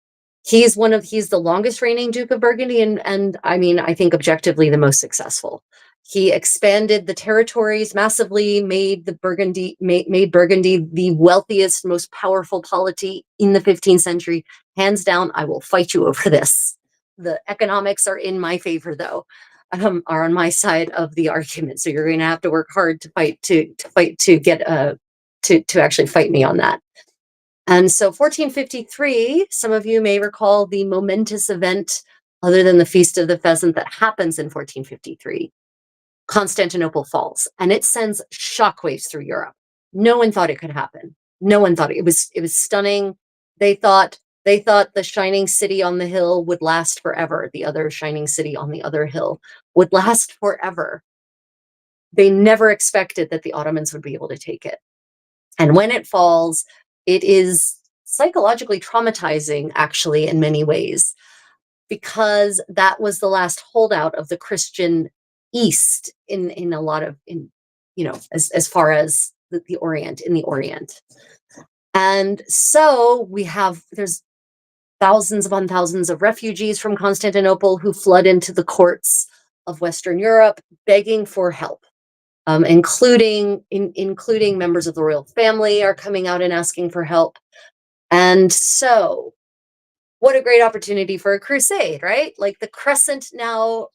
He's the longest reigning Duke of Burgundy, and I mean, I think objectively the most successful. He expanded the territories massively, made Burgundy the wealthiest, most powerful polity in the 15th century. Hands down, I will fight you over this. The economics are in my favor, though, are on my side of the argument. So you're going to have to work hard to fight to to actually fight me on that. And so 1453, some of you may recall the momentous event, other than the Feast of the Pheasant, that happens in 1453. Constantinople falls, and it sends shockwaves through Europe. No one thought it could happen. No one thought it was stunning. They thought the shining city on the hill would last forever. The other shining city on the other hill would last forever. They never expected that the Ottomans would be able to take it. And when it falls, it is psychologically traumatizing, actually, in many ways, because that was the last holdout of the Christian East in a lot of, as far as the Orient, in the Orient. And so there's thousands upon thousands of refugees from Constantinople who flood into the courts of Western Europe begging for help. Including members of the royal family are coming out and asking for help. And so, what a great opportunity for a crusade, right? Like the crescent now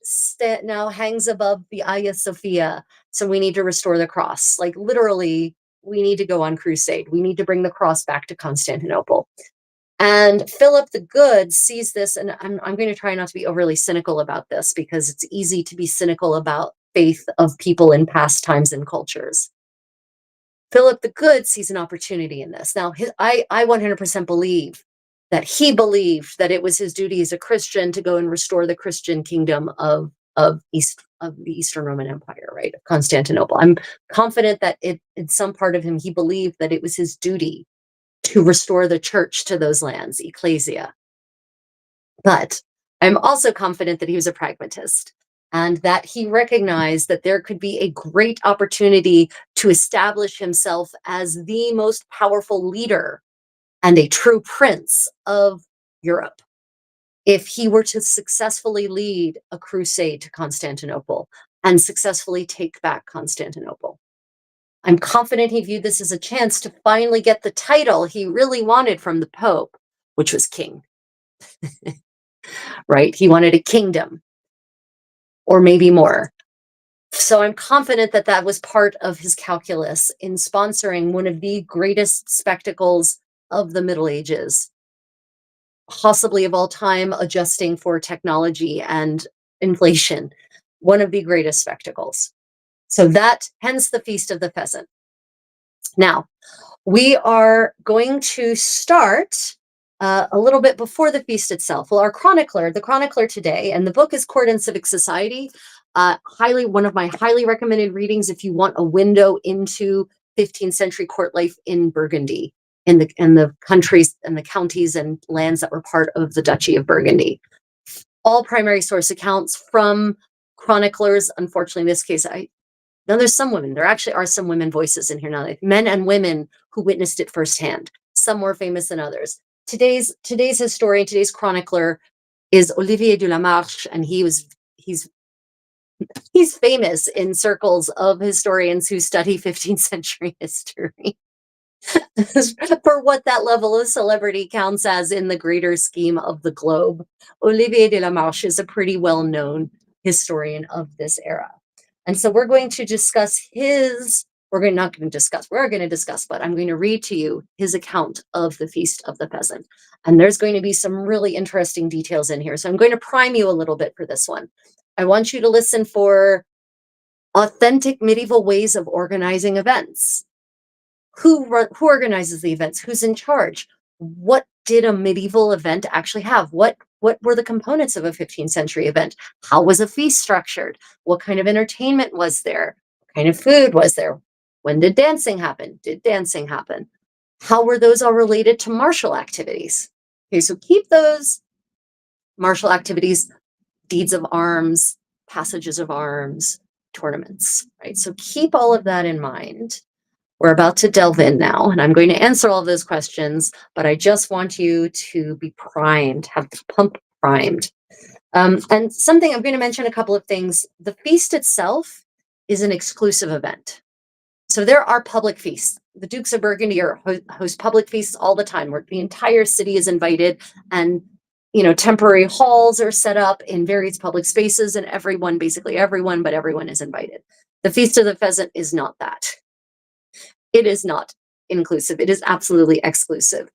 hangs above the Hagia Sophia, so we need to restore the cross. Like literally, we need to go on crusade. We need to bring the cross back to Constantinople. And Philip the Good sees this, and I'm going to try not to be overly cynical about this, because it's easy to be cynical about faith of people in past times and cultures. Philip the Good sees an opportunity in this. Now, I 100% believe that he believed that it was his duty as a Christian to go and restore the Christian kingdom of the Eastern Roman Empire, right, of Constantinople. I'm confident that in some part of him, he believed that it was his duty to restore the church to those lands, ecclesia. But I'm also confident that he was a pragmatist, and that he recognized that there could be a great opportunity to establish himself as the most powerful leader and a true prince of Europe if he were to successfully lead a crusade to Constantinople and successfully take back Constantinople. I'm confident he viewed this as a chance to finally get the title he really wanted from the Pope, which was king. Right? He wanted a kingdom, or maybe more. So I'm confident that that was part of his calculus in sponsoring one of the greatest spectacles of the Middle Ages, possibly of all time, adjusting for technology and inflation, one of the greatest spectacles. So hence the Feast of the Pheasant. Now, we are going to start a little bit before the feast itself. Well, the chronicler today, and the book is Court and Civic Society. One of my highly recommended readings if you want a window into 15th century court life in Burgundy, in the countries and the counties and lands that were part of the Duchy of Burgundy. All primary source accounts from chroniclers. Unfortunately, in this case, now there's some women. There actually are some women voices in here now, men and women who witnessed it firsthand. Some more famous than others. Today's historian, today's chronicler is Olivier de la Marche, and he's famous in circles of historians who study 15th century history for what that level of celebrity counts as in the greater scheme of the globe. Olivier de la Marche is a pretty well-known historian of this era. And so we're going to discuss we're going to discuss, but I'm going to read to you his account of the Feast of the Pheasant. And there's going to be some really interesting details in here. So I'm going to prime you a little bit for this one. I want you to listen for authentic medieval ways of organizing events. Who organizes the events? Who's in charge? What did a medieval event actually have? What were the components of a 15th century event? How was a feast structured? What kind of entertainment was there? What kind of food was there? When did dancing happen? Did dancing happen? How were those all related to martial activities? Okay, so keep those martial activities, deeds of arms, passages of arms, tournaments, right? So keep all of that in mind. We're about to delve in now, and I'm going to answer all of those questions, but I just want you to be primed, have the pump primed. And something, I'm going to mention a couple of things. The feast itself is an exclusive event. So there are public feasts. The Dukes of Burgundy host public feasts all the time, where the entire city is invited, and temporary halls are set up in various public spaces, and basically everyone is invited. The Feast of the Pheasant is not that. It is not. inclusive. It is absolutely exclusive.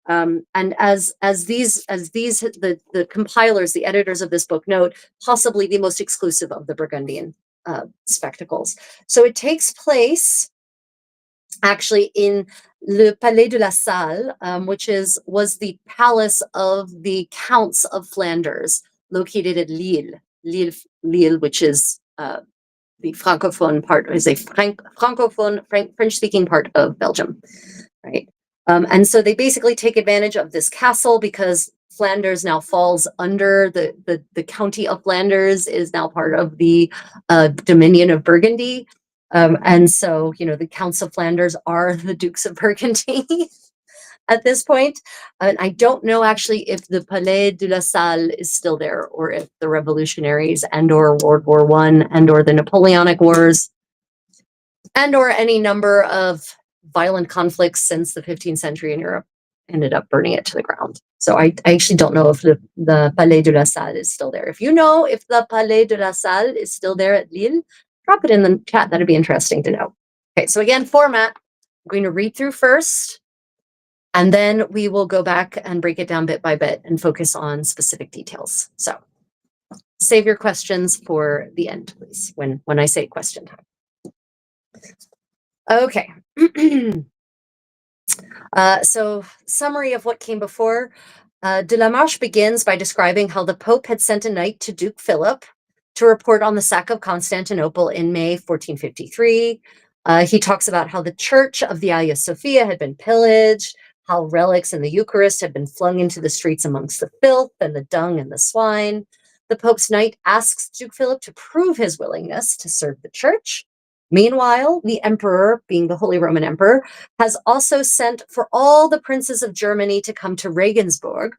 And as the compilers, the editors of this book note, possibly the most exclusive of the Burgundian spectacles. So it takes place actually in Le Palais de la Salle, which was the palace of the counts of Flanders, located at Lille, which is the francophone part, is a francophone French-speaking part of Belgium, right? And so they basically take advantage of this castle because Flanders now falls under the county of Flanders is now part of the dominion of Burgundy. And so, the counts of Flanders are the dukes of Burgundy at this point. And I don't know actually if the Palais de la Salle is still there, or if the revolutionaries and or World War I and or the Napoleonic Wars and or any number of violent conflicts since the 15th century in Europe ended up burning it to the ground. So I actually don't know if the Palais de la Salle is still there. If you know if the Palais de la Salle is still there at Lille, drop it in the chat. That'd be interesting to know. Okay, so again, format. I'm going to read through first, and then we will go back and break it down bit by bit and focus on specific details. So save your questions for the end, please, when I say question time. Okay. So summary of what came before. De la Marche begins by describing how the Pope had sent a knight to Duke Philip to report on the sack of Constantinople in May 1453. He talks about how the church of the Hagia Sophia had been pillaged, how relics and the Eucharist had been flung into the streets amongst the filth and the dung and the swine. The Pope's knight asks Duke Philip to prove his willingness to serve the church. Meanwhile, the emperor, being the Holy Roman Emperor, has also sent for all the princes of Germany to come to Regensburg,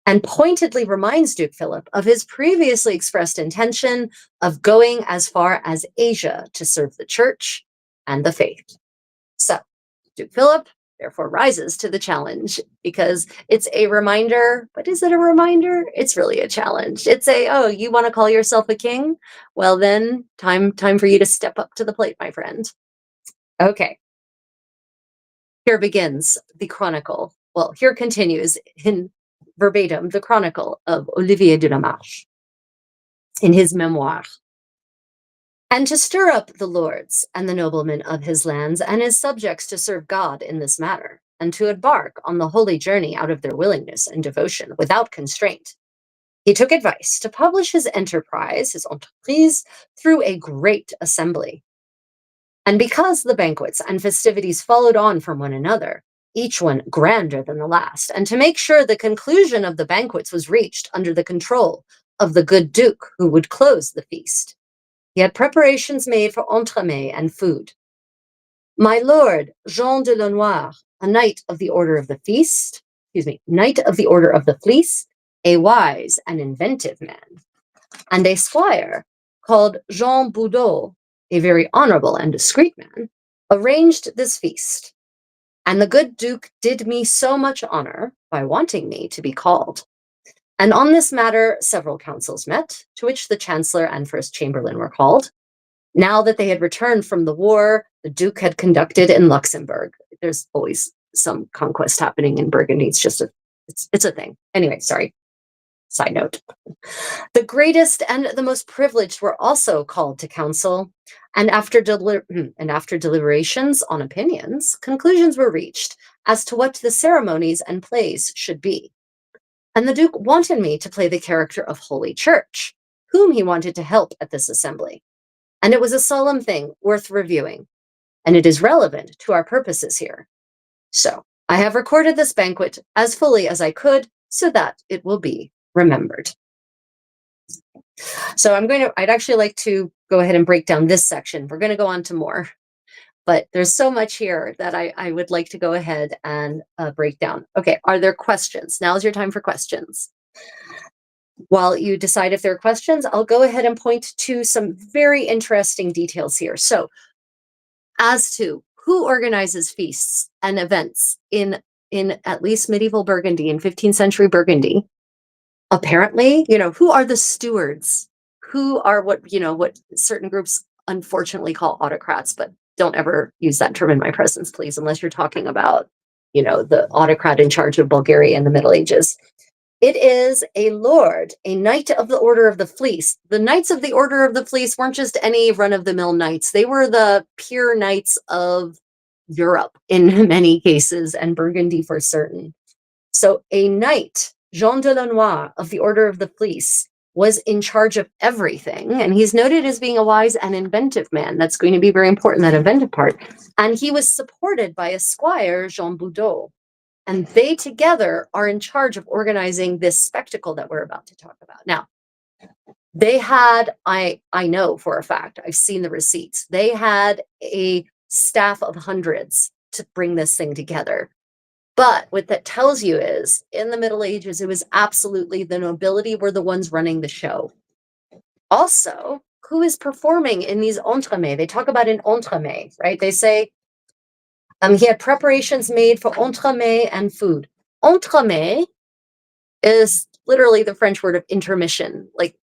and pointedly reminds Duke Philip of his previously expressed intention of going as far as Asia to serve the church and the faith. So, Duke Philip therefore rises to the challenge, because it's a reminder. But is it a reminder? It's really a challenge. It's oh, you want to call yourself a king? Well, then time for you to step up to the plate, my friend. Okay. Here begins the chronicle. Well, here continues in verbatim the chronicle of Olivier de la Marche in his memoir. And to stir up the lords and the noblemen of his lands and his subjects to serve God in this matter, and to embark on the holy journey out of their willingness and devotion without constraint, he took advice to publish his enterprise, his entreprise, through a great assembly. And because the banquets and festivities followed on from one another, each one grander than the last, and to make sure the conclusion of the banquets was reached under the control of the good duke who would close the feast, he had preparations made for entremets and food. My lord Jean de Lenoir, a knight of the Order of the Knight of the Order of the Fleece, a wise and inventive man, and a squire called Jean Boudot, a very honorable and discreet man, arranged this feast. And the good duke did me so much honor by wanting me to be called. And on this matter, several councils met, to which the chancellor and first chamberlain were called. Now that they had returned from the war, the duke had conducted in Luxembourg. There's always some conquest happening in Burgundy. It's just it's a thing. Anyway, sorry. Side note. The greatest and the most privileged were also called to council, and after deliberations on opinions, conclusions were reached as to what the ceremonies and plays should be. And the Duke wanted me to play the character of Holy Church, whom he wanted to help at this assembly. And it was a solemn thing worth reviewing, and it is relevant to our purposes here. So I have recorded this banquet as fully as I could so that it will be remembered. So I'd actually like to go ahead and break down this section. We're going to go on to more, but there's so much here that I would like to go ahead and break down. Okay, are there questions? Now's your time for questions. While you decide if there are questions, I'll go ahead and point to some very interesting details here. So, as to who organizes feasts and events in at least medieval Burgundy, in 15th century Burgundy, apparently, who are the stewards? Who are what certain groups unfortunately call autocrats, but don't ever use that term in my presence, please, unless you're talking about, the autocrat in charge of Bulgaria in the Middle Ages. It is a lord, a knight of the Order of the Fleece. The Knights of the Order of the Fleece weren't just any run-of-the-mill knights. They were the peer knights of Europe in many cases, and Burgundy for certain. So a knight, Jean de Lannoy of the Order of the Fleece, was in charge of everything, and he's noted as being a wise and inventive man. That's going to be very important, that inventive part. And he was supported by a squire, Jean Boudot. And they together are in charge of organizing this spectacle that we're about to talk about. Now, they had, I know for a fact, I've seen the receipts, they had a staff of hundreds to bring this thing together. But what that tells you is, in the Middle Ages, it was absolutely the nobility were the ones running the show. Also, who is performing in these entremets? They talk about an entremet, right? They say he had preparations made for entremet and food. Entremet is literally the French word of intermission. Like,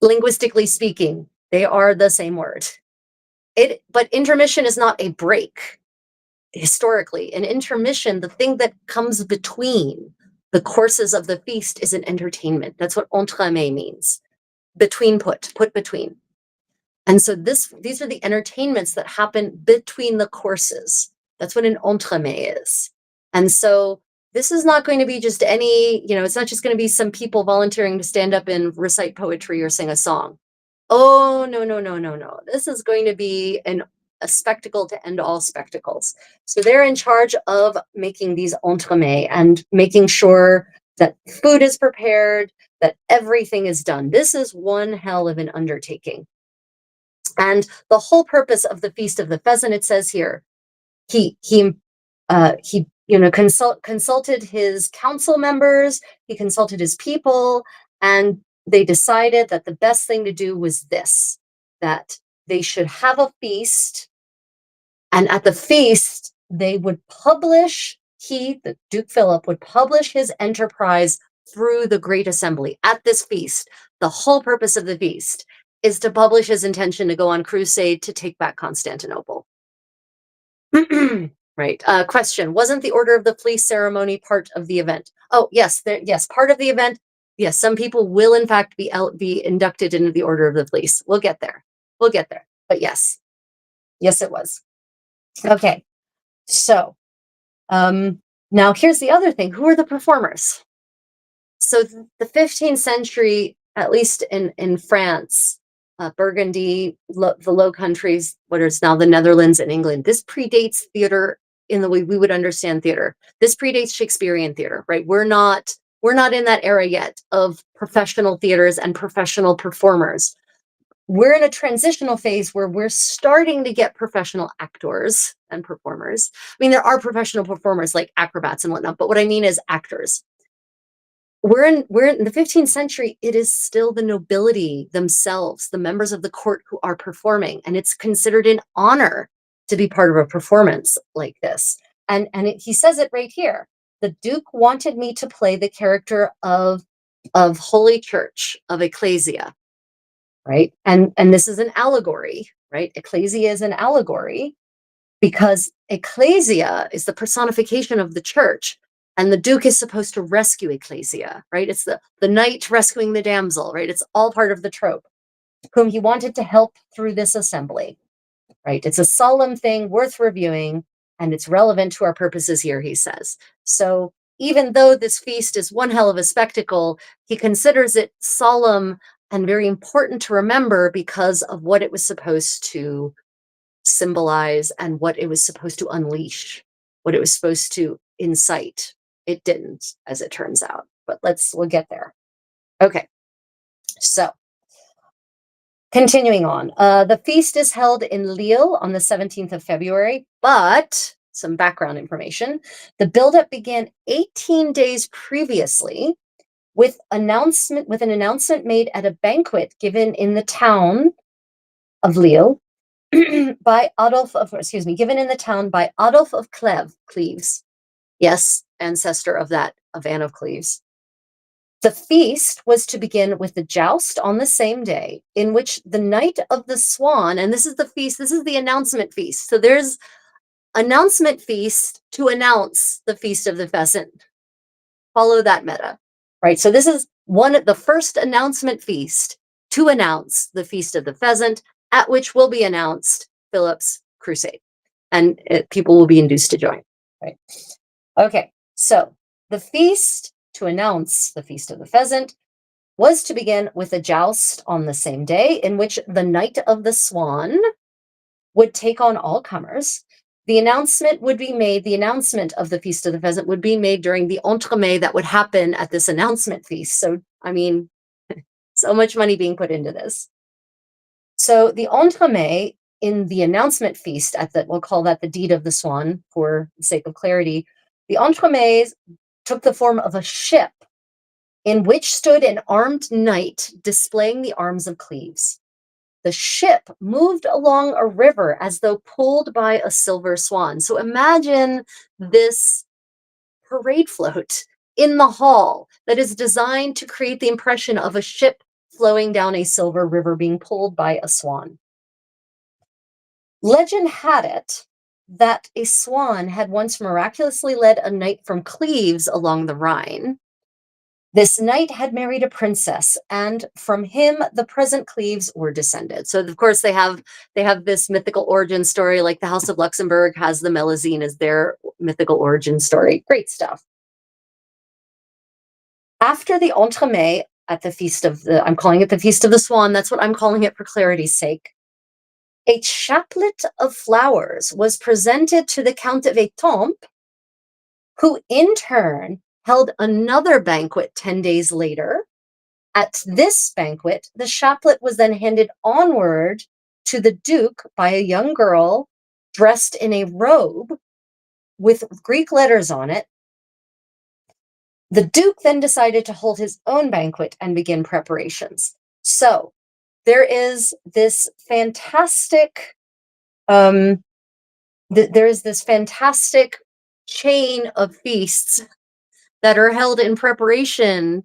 linguistically speaking, they are the same word. But intermission is not a break. Historically, an intermission, the thing that comes between the courses of the feast, is an entertainment. That's what entremet means. Put between. And so these are the entertainments that happen between the courses. That's what an entremet is. And so this is not going to be just any, it's not just going to be some people volunteering to stand up and recite poetry or sing a song. Oh, no, no, no, no, no. This is going to be a spectacle to end all spectacles. So they're in charge of making these entremets and making sure that food is prepared, that everything is done. This is one hell of an undertaking. And the whole purpose of the Feast of the Pheasant, it says here, he consulted his council members, he consulted his people, and they decided that the best thing to do was this, that they should have a feast, and at the feast, they would publish, the Duke Philip, would publish his enterprise through the Great Assembly. At this feast, the whole purpose of the feast is to publish his intention to go on crusade to take back Constantinople. Right. Question: wasn't the Order of the Fleece ceremony part of the event? Oh, yes. Yes, part of the event. Yes, some people will in fact be inducted into the Order of the Fleece. We'll get there. But yes, it was. Okay. So now here's the other thing. Who are the performers? So the 15th century, at least in France, Burgundy, the Low Countries, what is now the Netherlands and England, this predates theater in the way we would understand theater. This predates Shakespearean theater, right? We're not in that era yet of professional theaters and professional performers. We're in a transitional phase where we're starting to get professional actors and performers. I mean, there are professional performers like acrobats and whatnot, but what I mean is actors. We're in the 15th century. It is still the nobility themselves, the members of the court, who are performing, and it's considered an honor to be part of a performance like this. And he says it right here. The Duke wanted me to play the character of Holy Church, of Ecclesia, right? And this is an allegory, right? Ecclesia is an allegory because Ecclesia is the personification of the church. And the Duke is supposed to rescue Ecclesia, right? It's the knight rescuing the damsel, right? It's all part of the trope, whom he wanted to help through this assembly, right? It's a solemn thing worth reviewing, and it's relevant to our purposes here, he says. So even though this feast is one hell of a spectacle, he considers it solemn and very important to remember because of what it was supposed to symbolize and what it was supposed to unleash, what it was supposed to incite. It didn't, as it turns out, but we'll get there. Okay, so continuing on, the feast is held in Lille on the 17th of February, but some background information. The buildup began 18 days previously with an announcement made at a banquet given in the town of Lille by Adolf of Cleves. Yes, ancestor of Anne of Cleves. The feast was to begin with the joust on the same day, in which the night of the swan, and this is the feast, this is the announcement feast. So there's announcement feast to announce the feast of the pheasant. Follow that meta, right? So this is the first announcement feast to announce the feast of the pheasant, at which will be announced Philip's crusade, and people will be induced to join, right? Okay, so the feast to announce the feast of the pheasant was to begin with a joust on the same day, in which the knight of the swan would take on all comers. The announcement of the feast of the pheasant would be made during the entremet that would happen at this announcement feast. So, I mean, so much money being put into this. So the entremet in the announcement feast we'll call that the deed of the swan for the sake of clarity. The entremets took the form of a ship in which stood an armed knight displaying the arms of Cleves. The ship moved along a river as though pulled by a silver swan. So imagine this parade float in the hall that is designed to create the impression of a ship flowing down a silver river being pulled by a swan. Legend had it that a swan had once miraculously led a knight from Cleves along the Rhine. This knight had married a princess, and from him the present Cleves were descended. So of course they have this mythical origin story, like the House of Luxembourg has the Melusine as their mythical origin story. Great stuff. After the entremet at the feast of I'm calling it the Feast of the Swan, that's what I'm calling it for clarity's sake, a chaplet of flowers was presented to the Count of Etampes, who in turn held another banquet 10 days later. At this banquet, the chaplet was then handed onward to the Duke by a young girl dressed in a robe with Greek letters on it. The Duke then decided to hold his own banquet and begin preparations. So there is this fantastic chain of feasts that are held in preparation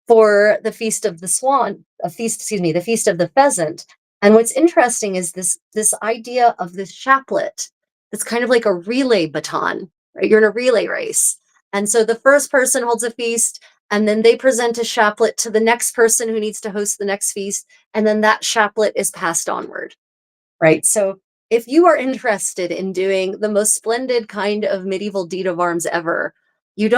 for the Feast of the Swan, the Feast of the Pheasant. And what's interesting is this idea of this chaplet. It's kind of like a relay baton, right? You're in a relay race. And so the first person holds a feast, and then they present a chaplet to the next person who needs to host the next feast, and then that chaplet is passed onward, right? So if you are interested in doing the most splendid kind of medieval deed of arms ever, you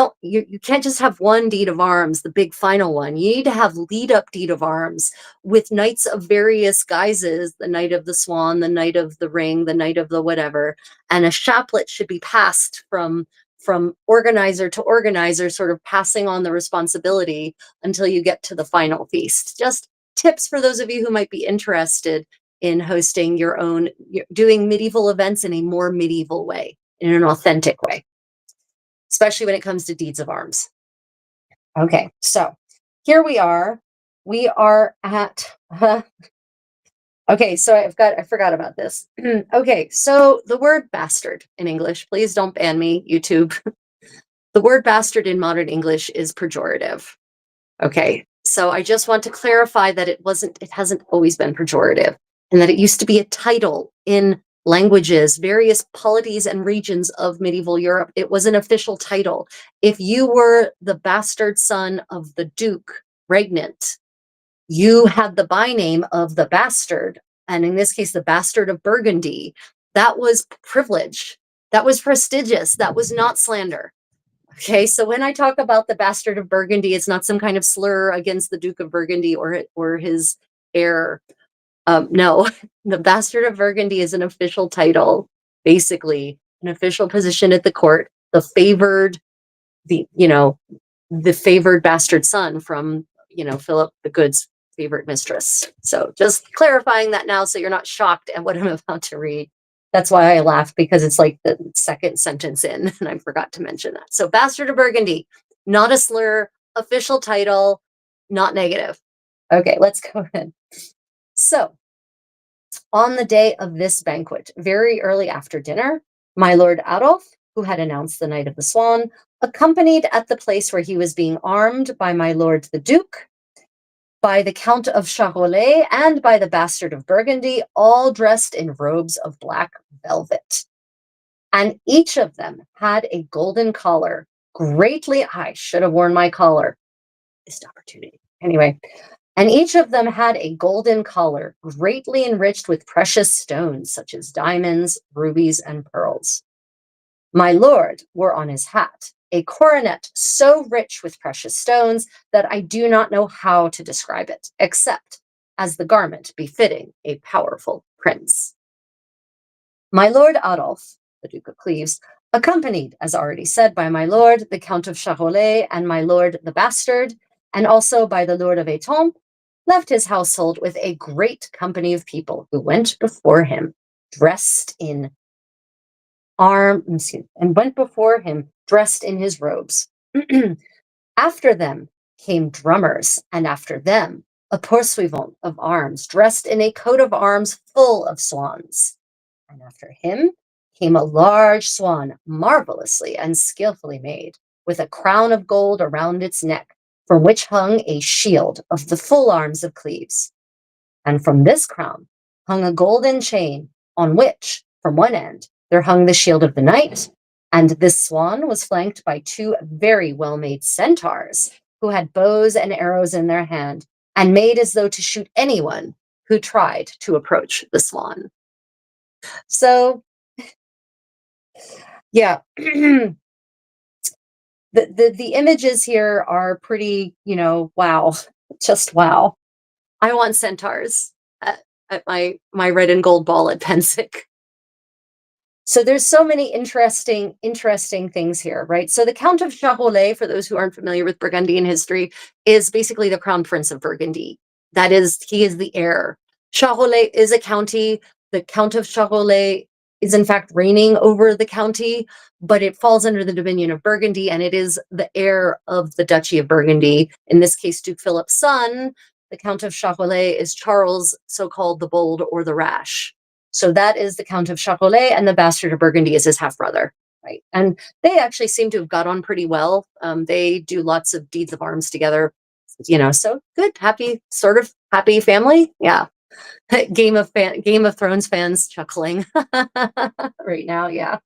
can't just have one deed of arms, the big final one. You need to have lead up deed of arms with knights of various guises, the knight of the swan, the knight of the ring, the knight of the whatever, and a chaplet should be passed from organizer to organizer, sort of passing on the responsibility until you get to the final feast. Just tips for those of you who might be interested in hosting doing medieval events in a more medieval way, in an authentic way, especially when it comes to deeds of arms. Okay, so here we are. We are at, okay, so I forgot about this. Okay, so the word bastard in English, please don't ban me, YouTube. The word bastard in modern English is pejorative. Okay, so I just want to clarify that it hasn't always been pejorative, and that it used to be a title in languages, various polities and regions of medieval Europe. It was an official title. If you were the bastard son of the Duke Regnant, you had the byname of the bastard, and in this case, the bastard of Burgundy. That was privilege. That was prestigious. That was not slander. Okay, so when I talk about the bastard of Burgundy, it's not some kind of slur against the Duke of Burgundy or his heir. No, the bastard of Burgundy is an official title, basically an official position at the court. The favored bastard son from Philip the Good's favorite mistress. So just clarifying that now, so you're not shocked at what I'm about to read. That's why I laughed, because it's like the second sentence in, and I forgot to mention that. So bastard of Burgundy, not a slur, official title, not negative. Okay, let's go ahead. So on the day of this banquet, very early after dinner, my Lord Adolf, who had announced the Knight of the Swan, accompanied at the place where he was being armed by my lord the Duke, by the Count of Charolais, and by the Bastard of Burgundy, all dressed in robes of black velvet. And each of them had a golden collar, greatly, I should have worn my collar, missed opportunity. Anyway, and each of them had a golden collar, greatly enriched with precious stones, such as diamonds, rubies, and pearls. My lord wore on his hat a coronet so rich with precious stones that I do not know how to describe it, except as the garment befitting a powerful prince. My lord Adolphe, the Duke of Cleves, accompanied, as already said, by my lord, the Count of Charolais, and my lord, the Bastard, and also by the Lord of Etampes, left his household with a great company of people who went before him, dressed in and went before him, dressed in his robes. After them came drummers, and after them a poursuivant of arms, dressed in a coat of arms full of swans. And after him came a large swan, marvelously and skillfully made, with a crown of gold around its neck, from which hung a shield of the full arms of Cleves. And from this crown hung a golden chain, on which, from one end, there hung the shield of the knight, and this swan was flanked by two very well-made centaurs, who had bows and arrows in their hand, and made as though to shoot anyone who tried to approach the swan. So, yeah, the images here are pretty, wow, just wow. I want centaurs at my red and gold ball at Pensick. So there's so many interesting things here, right? So the Count of Charolais, for those who aren't familiar with Burgundian history, is basically the crown prince of Burgundy. That is, he is the heir. Charolais is a county. The Count of Charolais is in fact reigning over the county, but it falls under the dominion of Burgundy, and it is the heir of the Duchy of Burgundy. In this case, Duke Philip's son, the Count of Charolais, is Charles, so-called the Bold or the Rash. So that is the Count of Charolais, and the Bastard of Burgundy is his half-brother, right? And they actually seem to have got on pretty well. They do lots of deeds of arms together, so good, sort of happy family. Yeah. Game of Thrones fans chuckling right now, yeah.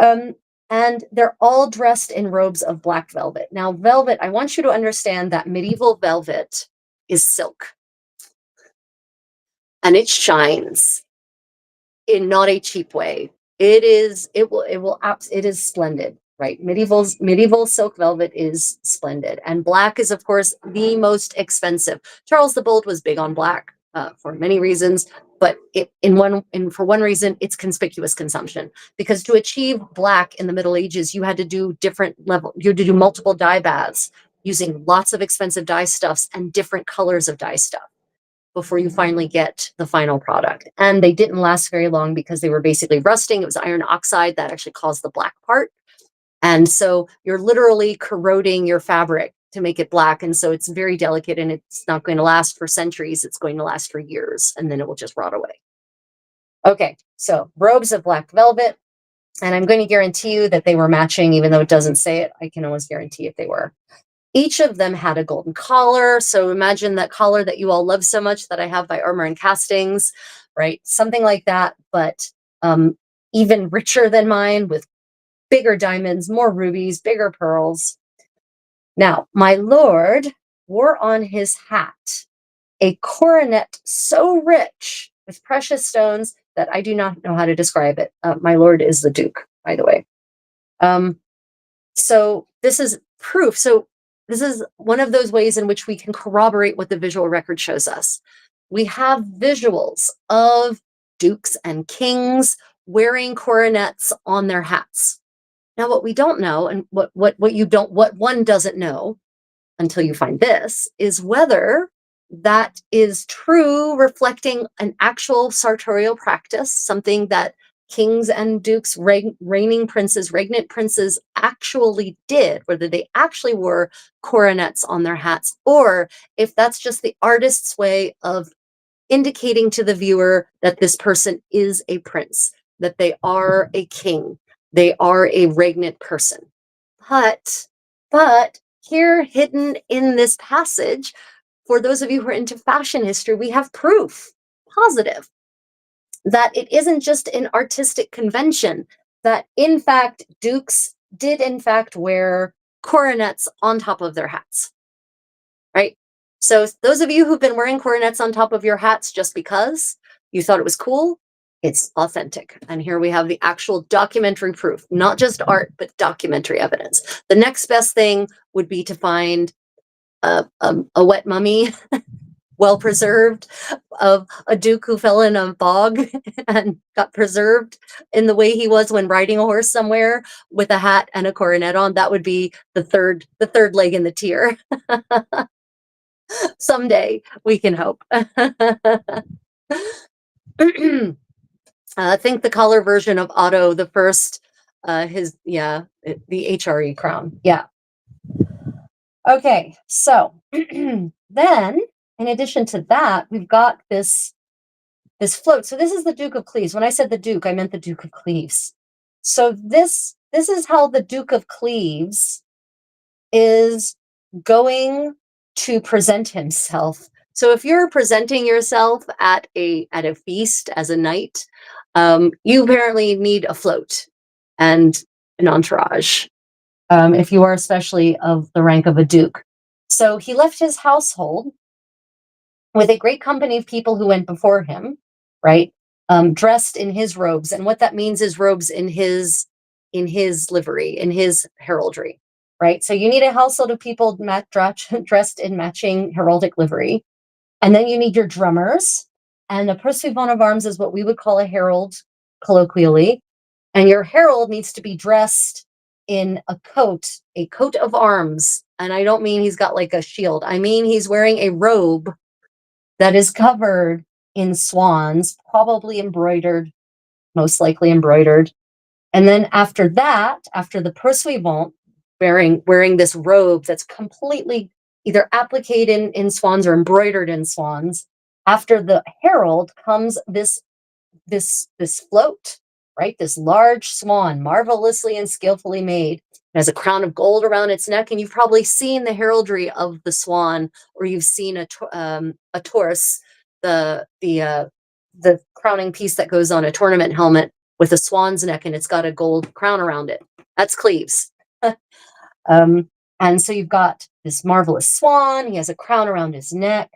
And they're all dressed in robes of black velvet. Now, velvet, I want you to understand that medieval velvet is silk. And it shines in not a cheap way. It is splendid, right? Medieval silk velvet is splendid. And black is, of course, the most expensive. Charles the Bold was big on black for many reasons, but for one reason, it's conspicuous consumption. Because to achieve black in the Middle Ages, you had to do multiple dye baths using lots of expensive dye stuffs and different colors of dye stuff before you finally get the final product. And they didn't last very long because they were basically rusting. It was iron oxide that actually caused the black part. And so you're literally corroding your fabric to make it black. And so it's very delicate, and it's not going to last for centuries. It's going to last for years, and then it will just rot away. Okay, so robes of black velvet. And I'm going to guarantee you that they were matching, even though it doesn't say it. I can almost guarantee if they were. Each of them had a golden collar. So imagine that collar that you all love so much that I have by Armor and Castings, right? Something like that, but even richer than mine, with bigger diamonds, more rubies, bigger pearls. Now, my lord wore on his hat a coronet so rich with precious stones that I do not know how to describe it. My lord is the Duke, by the way. So this is proof. So this is one of those ways in which we can corroborate what the visual record shows us. We have visuals of dukes and kings wearing coronets on their hats. Now, what we don't know, and what one doesn't know until you find this, is whether that is true, reflecting an actual sartorial practice, something that kings and dukes, regnant princes actually did, whether they actually wore coronets on their hats, or if that's just the artist's way of indicating to the viewer that this person is a prince, that they are a king, They are a regnant person. But, but here hidden in this passage, for those of you who are into fashion history, we have proof, positive, that it isn't just an artistic convention, that in fact, dukes did in fact wear coronets on top of their hats, right? So those of you who've been wearing coronets on top of your hats just because you thought it was cool, it's authentic. And here we have the actual documentary proof, not just art, but documentary evidence. The next best thing would be to find a wet mummy, well preserved, of a duke who fell in a bog and got preserved in the way he was when riding a horse somewhere with a hat and a coronet on. That would be the third leg in the tier. Someday we can hope. I think the collar version of Otto the First, the HRE crown. Yeah. Okay, so then in addition to that, we've got this float. So this is the Duke of Cleves. When I said the Duke, I meant the Duke of Cleves. So this is how the Duke of Cleves is going to present himself. So if you're presenting yourself at a feast as a knight, you apparently need a float and an entourage, if you are especially of the rank of a duke. So he left his household with a great company of people who went before him, right? Dressed in his robes, and what that means is robes in his livery, in his heraldry, right? So you need a household of people dressed in matching heraldic livery, and then you need your drummers, and a pursuivant of arms is what we would call a herald colloquially, and your herald needs to be dressed in a coat of arms, and I don't mean he's got like a shield. I mean he's wearing a robe that is covered in swans, probably embroidered, most likely embroidered. And then after that, after the pursuivant wearing this robe that's completely either appliqued in swans or embroidered in swans, after the herald comes this float, right? This large swan, marvelously and skillfully made. It has a crown of gold around its neck, and you've probably seen the heraldry of the swan, or you've seen a torse, the crowning piece that goes on a tournament helmet with a swan's neck, and it's got a gold crown around it. That's Cleves. And so you've got this marvelous swan. He has a crown around his neck,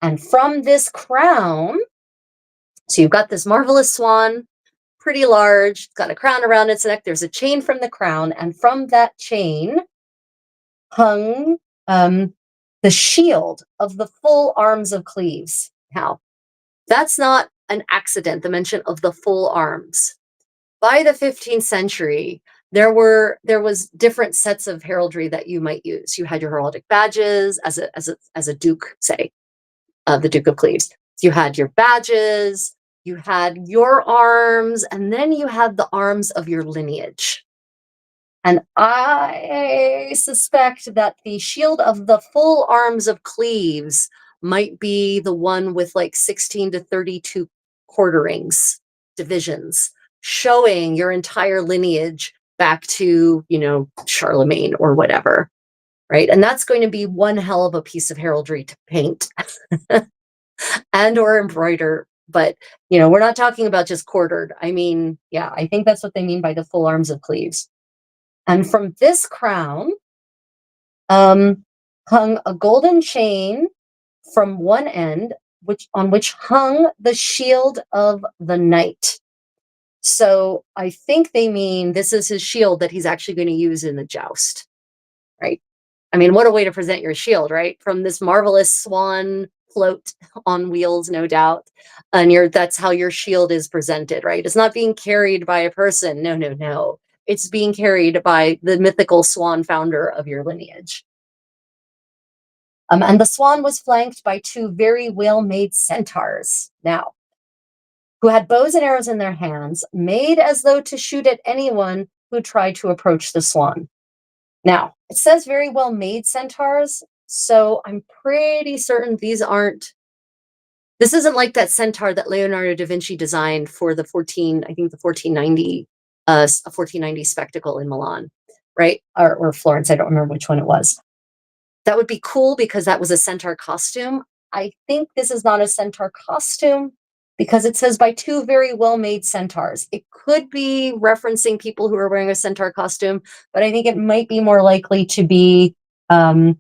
and from this crown, so you've got this marvelous swan, pretty large, got a crown around its neck. There's a chain from the crown, and from that chain hung the shield of the full arms of Cleves. Now, that's not an accident, the mention of the full arms. By the 15th century, there was different sets of heraldry that you might use. You had your heraldic badges as a duke, say, the Duke of Cleves. You had your badges, you had your arms, and then you had the arms of your lineage. And I suspect that the shield of the full arms of Cleves might be the one with like 16 to 32 quarterings, divisions, showing your entire lineage back to, Charlemagne or whatever, right? And that's going to be one hell of a piece of heraldry to paint and or embroider. But, we're not talking about just quartered. I mean, yeah, I think that's what they mean by the full arms of Cleves. And from this crown hung a golden chain from one end, on which hung the shield of the knight. So I think they mean this is his shield that he's actually going to use in the joust, right? I mean, what a way to present your shield, right? From this marvelous swan float on wheels, no doubt. And that's how your shield is presented, right? It's not being carried by a person. No, no, no. It's being carried by the mythical swan founder of your lineage. And the swan was flanked by two very well-made centaurs, now, who had bows and arrows in their hands, made as though to shoot at anyone who tried to approach the swan. Now, it says very well-made centaurs, so I'm pretty certain this isn't like that centaur that Leonardo da Vinci designed for the 1490 a 1490 spectacle in Milan, right? Or Florence. I don't remember which one it was. That would be cool because that was a centaur costume. I think this is not a centaur costume because it says by two very well-made centaurs. It could be referencing people who are wearing a centaur costume, but I think it might be more likely um,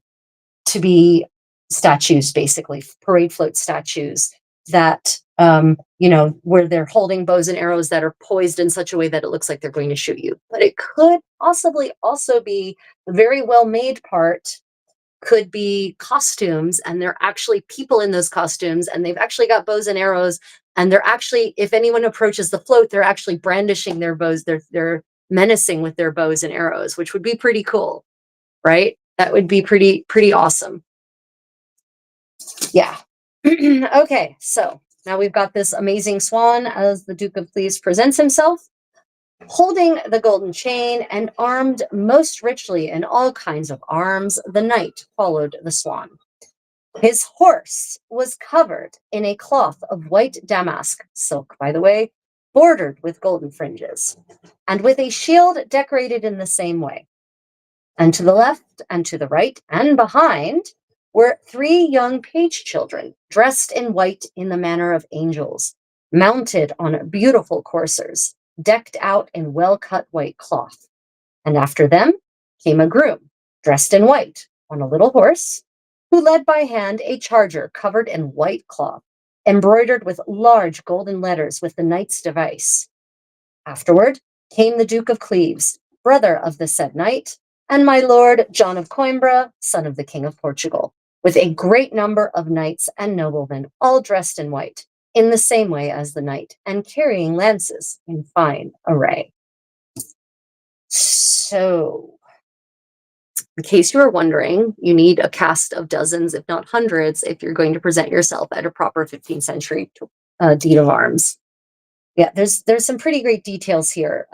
to be statues, basically parade float statues that where they're holding bows and arrows that are poised in such a way that it looks like they're going to shoot you. But it could possibly also be the very well-made part could be costumes, and they're actually people in those costumes, and they've actually got bows and arrows, and they're actually, if anyone approaches the float, they're actually brandishing their bows. They're menacing with their bows and arrows, which would be pretty cool, right? That would be pretty awesome. Yeah. Okay, so now we've got this amazing swan as the Duke of Cleves presents himself, holding the golden chain and armed most richly in all kinds of arms. The knight followed the swan. His horse was covered in a cloth of white damask, silk, by the way, bordered with golden fringes, and with a shield decorated in the same way. And to the left and to the right and behind were three young page children, dressed in white in the manner of angels, mounted on beautiful coursers, decked out in well-cut white cloth. And after them came a groom, dressed in white, on a little horse, who led by hand a charger covered in white cloth, embroidered with large golden letters with the knight's device. Afterward came the Duke of Cleves, brother of the said knight, and my lord John of Coimbra, son of the King of Portugal, with a great number of knights and noblemen, all dressed in white, in the same way as the knight, and carrying lances in fine array. So, in case you were wondering, you need a cast of dozens, if not hundreds, if you're going to present yourself at a proper 15th century deed of arms. Yeah, there's some pretty great details here.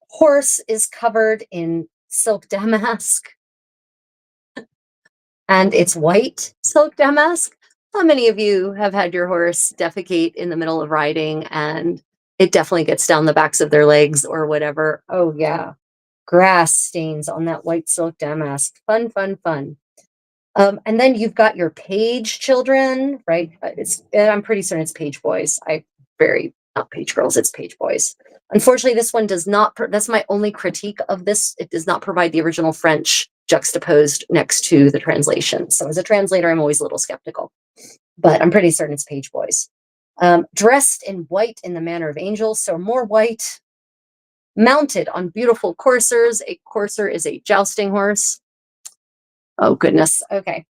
Horse is covered in silk damask, and it's white silk damask. How many of you have had your horse defecate in the middle of riding and it definitely gets down the backs of their legs or whatever? Oh yeah, grass stains on that white silk damask. Fun, fun, fun. And then you've got your page children, right? I'm pretty certain it's page boys. Not page girls, it's page boys. Unfortunately, this one does not, that's my only critique of this. It does not provide the original French juxtaposed next to the translation. So as a translator, I'm always a little skeptical, but I'm pretty certain it's page boys. Dressed in white in the manner of angels, so more white, mounted on beautiful coursers. A courser is a jousting horse. Oh, goodness. Okay.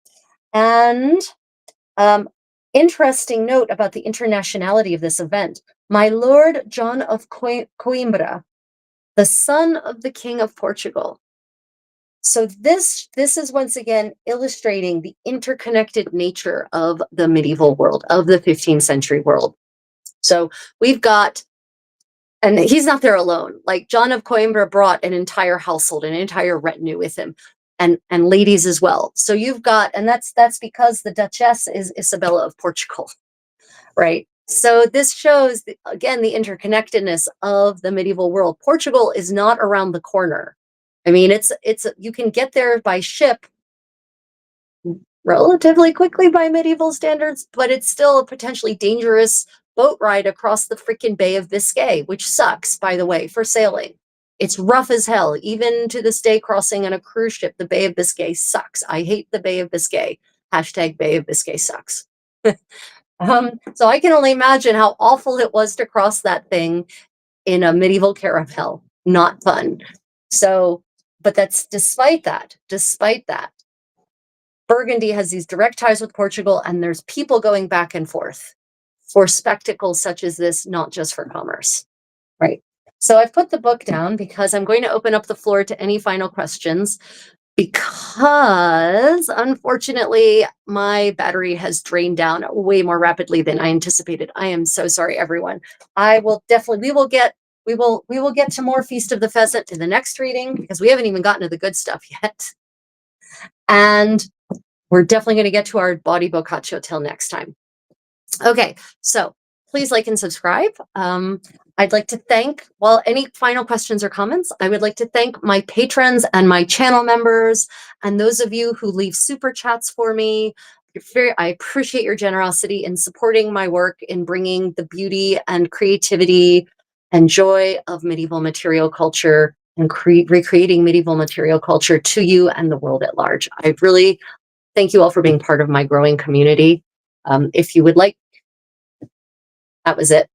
And interesting note about the internationality of this event. My lord John of Coimbra, the son of the King of Portugal. So this is once again illustrating the interconnected nature of the medieval world, of the 15th century world. So we've got, and he's not there alone. Like John of Coimbra brought an entire household, an entire retinue with him, and ladies as well. So you've got, and that's because the Duchess is Isabella of Portugal, right? So this shows, again, the interconnectedness of the medieval world. Portugal is not around the corner. I mean, you can get there by ship relatively quickly by medieval standards, but it's still a potentially dangerous boat ride across the freaking Bay of Biscay, which sucks, by the way, for sailing. It's rough as hell. Even to this day, crossing on a cruise ship, the Bay of Biscay sucks. I hate the Bay of Biscay. Hashtag Bay of Biscay sucks. So I can only imagine how awful it was to cross that thing in a medieval caravel. Not fun. So, but that's despite that, Burgundy has these direct ties with Portugal, and there's people going back and forth for spectacles such as this, not just for commerce, right? So I've put the book down because I'm going to open up the floor to any final questions, because unfortunately my battery has drained down way more rapidly than I anticipated. I am so sorry, everyone. We will get to more Feast of the Pheasant in the next reading, because we haven't even gotten to the good stuff yet. And we're definitely going to get to our body Boccaccio till next time. Okay, so please like and subscribe. I'd like to thank, well, any final questions or comments? I would like to thank my patrons and my channel members and those of you who leave super chats for me. I appreciate your generosity in supporting my work in bringing the beauty and creativity and joy of medieval material culture and recreating medieval material culture to you and the world at large. I really thank you all for being part of my growing community. If you would like, that was it.